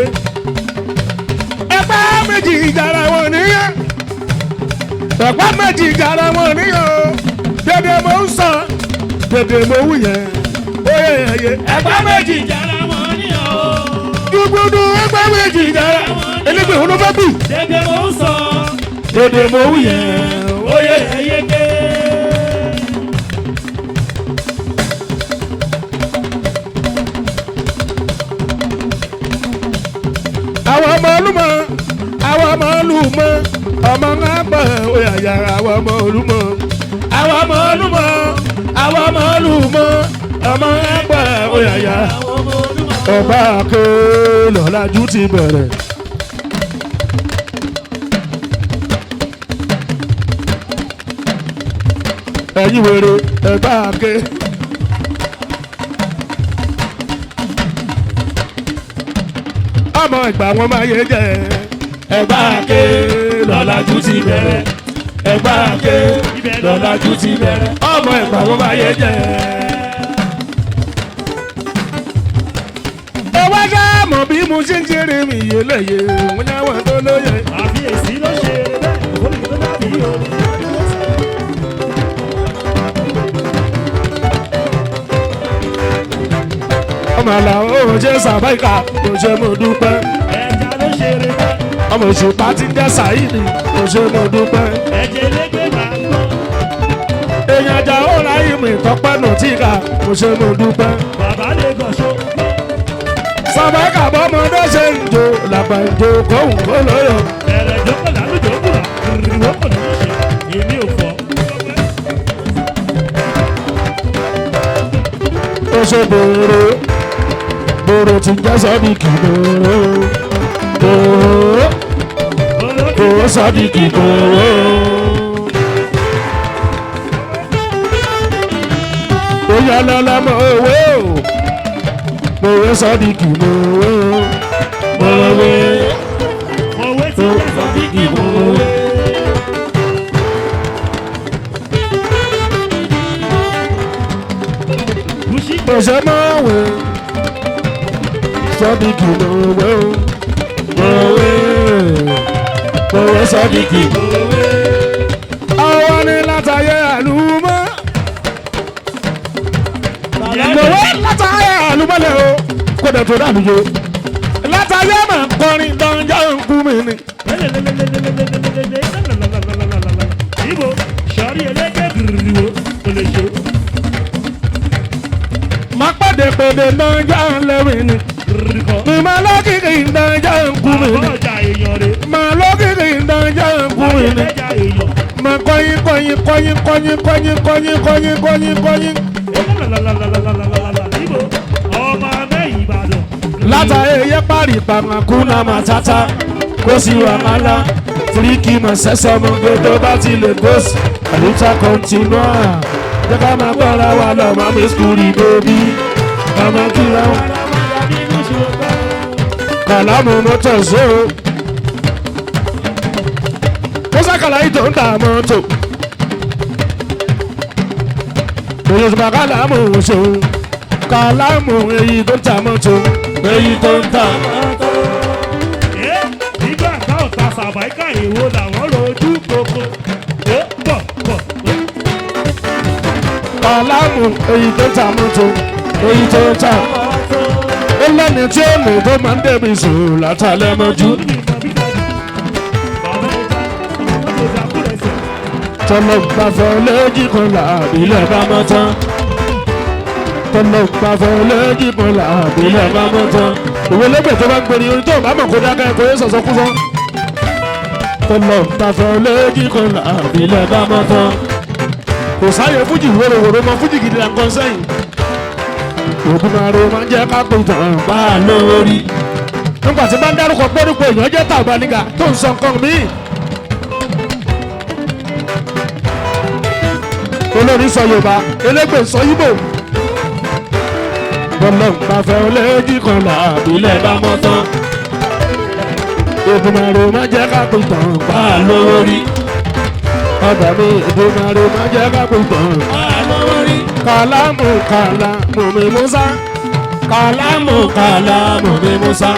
ẹgbẹ́ méjì ìjàrá wọn níyàn ẹgbẹ́ méjì ìjàrá wọn níyàn dédé mo ń sọ dédé mo wù yẹn ó yẹ Ẹgbẹ́ méjì jara wọn níyàn o. dúgbùdú ẹgbẹ́ méjì ìjàrá elégbè òun ló fẹ́ bì Dédé mo ń sọ. dédé mo wù yẹn ó yẹ. Yéyéké. àwọn ọmọ olúmọ àwọn ọmọ olúmọ ọmọ ńlá pẹ òyàyà àwọn ọmọ olúmọ àwọn ọmọ olúmọ àwọn ọmọ olúmọ ọmọ ńlá pẹ òyàyà Àwọn ọmọ Olúmọ. ọba àké lọ́làjú ti bẹ̀rẹ̀. ẹ̀yin wèrè ẹ̀gbá àké. ọmọ ìgbà wọn máa yé jẹ ẹgbà ké lọ́làjú ti bẹ̀rẹ̀ ẹgbà ké lọ́làjú ti bẹ̀rẹ̀ ọmọ ìgbà wọn máa yé jẹ. ẹ wá ṣá mọ̀ bí mo ṣe ń jèrè mi yé lẹ́yẹ wọn ní àwọn tó lóye. Àfiyèsí ló ṣe bẹ́ẹ̀. Òfòlù tó dàbí orí. ọmọ àlà ó ṣe sàbáìkà kò ṣe mo dúpẹ́ Ẹja ló ṣe bẹ́ẹ̀. ọmọ òṣùpá ti ń jẹ́ sàyídì kò ṣe mo dúpẹ́. Ẹ̀jẹ̀ lẹ́gbẹ̀ẹ́ máa ń lọ. èèyàn ajá ó ráyè mi tọpẹ́ nù tí ká kò ṣe mo dúpẹ́. Bàbá lè gọ̀ṣọ́. sàbáìkà bọ́mọdé ṣe ń jò làgbà ìjò kóhùn kó lóyọ̀. Bẹ̀rẹ̀ jókòó lálùjọ́ kùnà. Ìrìnwó kò ní í ṣe. Èmi ò fọ́. ó ṣe bòrò Mòrò ti jẹ́ Sọ́díkì mòrò. Mòrò Sọ́díkì mòrò. Oyè lọ́lá mọ̀ owó. Mòrò Sọ́díkì mòrò. Mòrò. Òwe ti jẹ́ Sọ́díkì mòwe. Bùsí Ọ̀sẹ̀ máa wẹ̀. Sọ́díkì mòrò. Mòrò. Mòrò Sọ́díkì. mòwe. Àwọn ni látàyè àlùmọ́. Mòrò látàyè àlùmọ́lẹ̀ o. Kó dẹ̀ tó dàlùjọ. Látàyè máa kọrin dánjọ́ nkú mi ni. Ibo sọ̀rí ẹlẹ́gẹ̀ gíríwó kò lè ṣe. Má pàdé pèdè dánjọ́ lẹ́wìn ni. Gíríkọ̀. Mi máa lọ́kìkì dánjọ́ nkú mi Àwọn ni. ọjà èèyàn rẹ̀. Máa lọ́kìkì dánjọ́ nkú mi ni. Ọjà èèyàn. Máa kọ́yìn kọ́yìn kọ́yìn kọ́yìn kọ́yìn kọ́yìn kọ́yìn kọ́yìn kọ́yìn. Ibo ọmọ mẹ́yìn Ìbàdàn. Látàyè yẹ parí pàmàkúnà màtátá. Kó sí wàhálà. Fíríkì mọ̀ sẹ́sọ̀ mọ̀ gbogbo bá ti lè kóòsì. Àlùtà kọ́ntínúà. Jẹ́ ká máa gbọ́ra wa lọ máa mi skúrì bébí. Ọmọ kíra wọn. Kàlámù mọ́tò ṣó. Ó sákàlà yìí tó ń ta mọ́tò. Òyìnbó kàlámù ṣó. Kàlámù èyí tó ń ta mọ́tò. Èyí tó ń ta mọ́tò. Nígbà táwọn ta sàbáìkà èwo làwọn rojú koko. Bọ̀. Kàlámù èyí tó ń ta mọ́tò. Èyí tó ń ta. Ó lẹ́ni tí ó lè tó máa ń débi sùn látàlẹ́ mọ́jú. Tọ́lọ́ gbàfẹ́ lẹ́jì kan làbílẹ̀ bá mọ́ tán. Tọ́lọ́ gbàfẹ́ lẹ́jì kan làbílẹ̀ bá mọ́ tán. Òwe lẹ́gbẹ̀ẹ́ tó bá ń gbèrè orin tó bá mọ̀ kó dákẹ́ kó yé sọ̀sọ́ kú sọ́. Tọ́lọ́ gbàfẹ́ lẹ́jì kan làbílẹ̀ bá mọ́ tán. Kò sáyé fújì wórówóró mọ fújì gidi là ń kọ́ sẹ́yìn. Ògùnmàrò máa ń jẹ́ ká pè tán bá a lórí. Nígbà tí bá ń dárúkọ pọ́nrúkọ èèyàn jẹ́ tàbá nígà tó ń sọ nǹkan míì. Olórin sọ Yorùbá, elégbè sọ Yíbò. Bọ́lá ń pàfẹ́ olójì kan làbílẹ̀ bá mọ́ tán. Ògùnmàrò máa ń jẹ́ ká pè tán bá a lórí. Ọ̀dà mi Ògùnmàrò máa ń jẹ́ ká pè tán bá a lórí. Kàlámù kàlámù mi Musa. Kàlámù kàlámù mi Musa.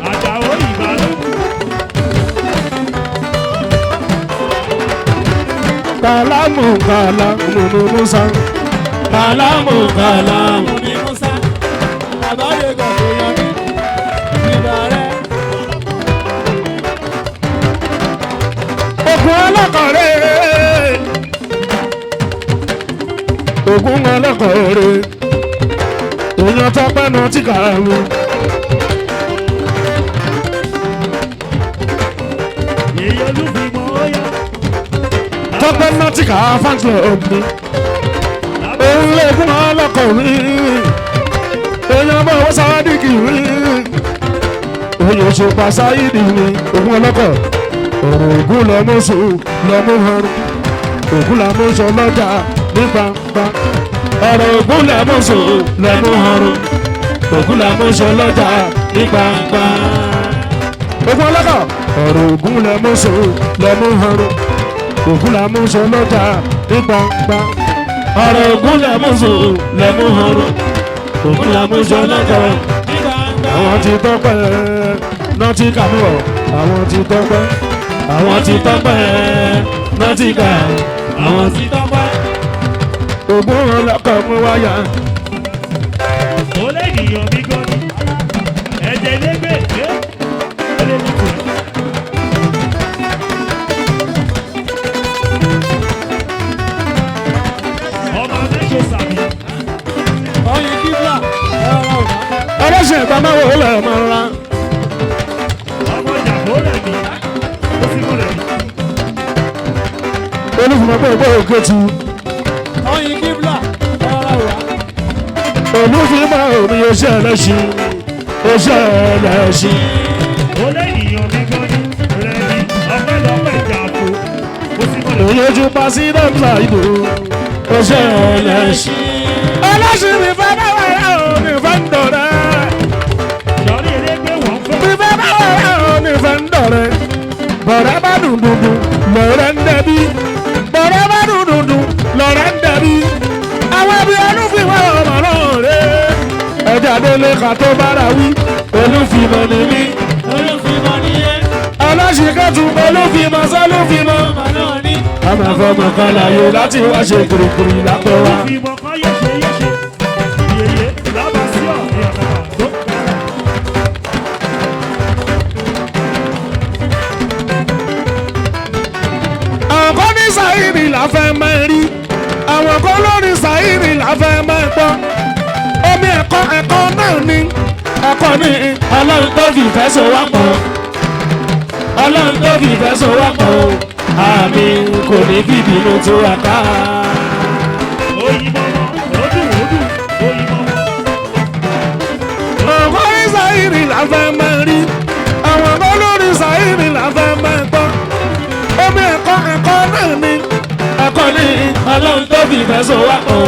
Àjàó Ìbàdàn. Kàlámù kàlámù mi Musa. Kàlámù kàlámù. Ògùn ọlọ́kọ̀ọ́rẹ́. Ògùn ọlọ́kọ̀ọ́rẹ́. Èèyàn tọ́pẹ́ náà ti kà á mú. Èyí olúfimọ́ ó yá. Tọ́pẹ́ náà ti kà á fáńtì ọ̀gbìn. Òun lè gún ọlọ́kọ̀ọ́rẹ́. Èèyàn bọ̀ wọ́n Sàdíkì rí. Èèyàn ṣùpá Sáyídì rí. Ògùn ọlọ́kọ̀. Ọ̀rọ̀ ògùn lọ́mú sùn lọ́mú hàn. Ògùn lọ́mú sọ lọ́jà ní gbangba. Ọ̀rọ̀ ògùn lọ́mú sùn lọ́mú hàn. Ògùn lọ́mú sọ lọ́jà ní gbangba. Ògùn ọlọ́kọ̀. Ọ̀rọ̀ ògùn lọ́mú sùn lọ́mú hàn. Ògùn lọ́mú sọ lọ́jà ní gbangba. Ọ̀rọ̀ ògùn lọ́mú sùn lọ́mú hàn. Ògùn lọ́mú sọ lọ́jà ní gbangba. Àwọn ti tọ́pẹ́ náà ti kà mú ọ̀. Àwọn ti tọ́pẹ́. Àwọn ti tọ́pẹ́ náà ti kà. Àwọn ti tọ́pẹ́. Ògùn ọlọ́kọ̀ mú wáyà. Ó lè yíyan bí gan ni. Ẹ̀jẹ̀ lẹ́gbẹ̀ ẹ́. Ó lè ní kù. Ọmọ mẹ́ṣọ sàmì. Ọyìn kíbla Ọlọ́sìn ẹ̀gbọ́n máa wò ó lẹ̀ máa ra. Ọmọ ìjàpọ̀ rẹ̀ mi. Ó sì mú rẹ̀ mi. Olúfúnmọ́ pé ògbó òkè tu. ọyìn kíbla ọ̀rọ̀ wà. olúfimọ́ omi oṣù ẹlẹ́ṣin oṣù ẹlẹ́ṣin. ó lé ènìyàn mi gan ni rẹ̀ ní ọpẹ́lọpẹ́ ìjàpò ó sì mọ̀ lórí. òyìnbó president ṣáìdù oṣù ẹlẹ́ṣin. ẹlẹ́ṣin mi fẹ́ bá wà rẹ̀ ò ní fẹ́ ń dọ̀rẹ́. sọ̀rí eré pé wọ́n fẹ́. mi fẹ́ bá wà rẹ̀ ò ní fẹ́ ń dọ̀rẹ́. bọ̀rẹ́ bá dùn dùn dùn lọ́rẹ́ ń dẹ̀bi. bọ̀rẹ́ bá dùn dùn dùn lọ́rẹ́ ń dẹ̀bi. àwọn ẹbí olúfimọ́ ọmọ náà rẹ̀. ẹja délé ká tó bára wí olúfimọ́ ni mí. olùfimọ́ ni ẹ́ aláṣekẹ́tù olúfimọ́ sọ́lúfimọ́. ọmọ náà ní. a máa fọmọ kan láyé láti wá ṣe kìrìkìrì lápẹ́ wa. ìmọ̀ kan yéṣe yéye lábà sí ọ̀rẹ́ ọ̀nà tó. àwọn kan ní sàírì la fẹ́ máa rí àwọn kan lórí sàírì la fẹ́ máa gbọ́. omi ẹ̀kọ́ náà ní ẹ̀kọ́ ní ọlọ́run tó fi ìfẹ́ so wá pọ̀. ọlọ́run tó fi ìfẹ́ so wá pọ̀ o. àmì kò ní fìbínú tó wà ká. oyinmọ́ ọdún oyinmọ́. àwọn kan ní sàírì la fẹ́ máa rí àwọn kan lórí sàírì la fẹ́ máa gbọ́. omi ẹ̀kọ́ náà ní ẹ̀kọ́ ní ọlọ́run tó fi ìfẹ́ so wá pọ̀.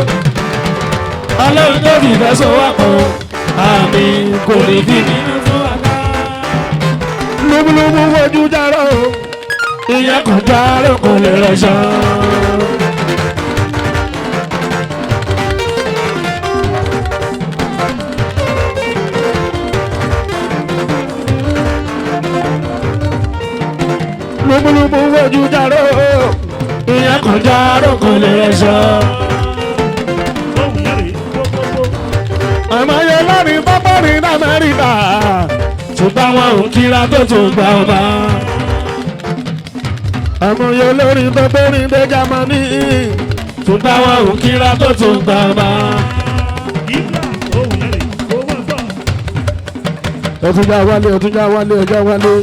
ọlọ́run tó fi ìfẹ́ so wá pọ̀. àmì kò ní fìbínú tó wà ká. lúbúlúbú fojú járó ìyẹn kan járó kò lè rẹ̀ṣọ́. lúbúlúbú fojú járó ìyẹn kan járó kò lè rẹ̀ṣọ́. ohun yẹn rèé gbogbogbò. àmọ́yé lórin bọ́bọ́rin lamẹ́ríkà ṣùgbọ́n wọn ò kíra tó tún gbà ọba. àmọ́yé lórin bọ́bọ́rin dé Jámánì ṣùgbọ́n wọn ò kíra tó tún gbà ọba. ìgbà ohun yẹn rèé owó gbọ́. ẹtúnjà wálé ẹtúnjà wálé ẹjọ́ wálé.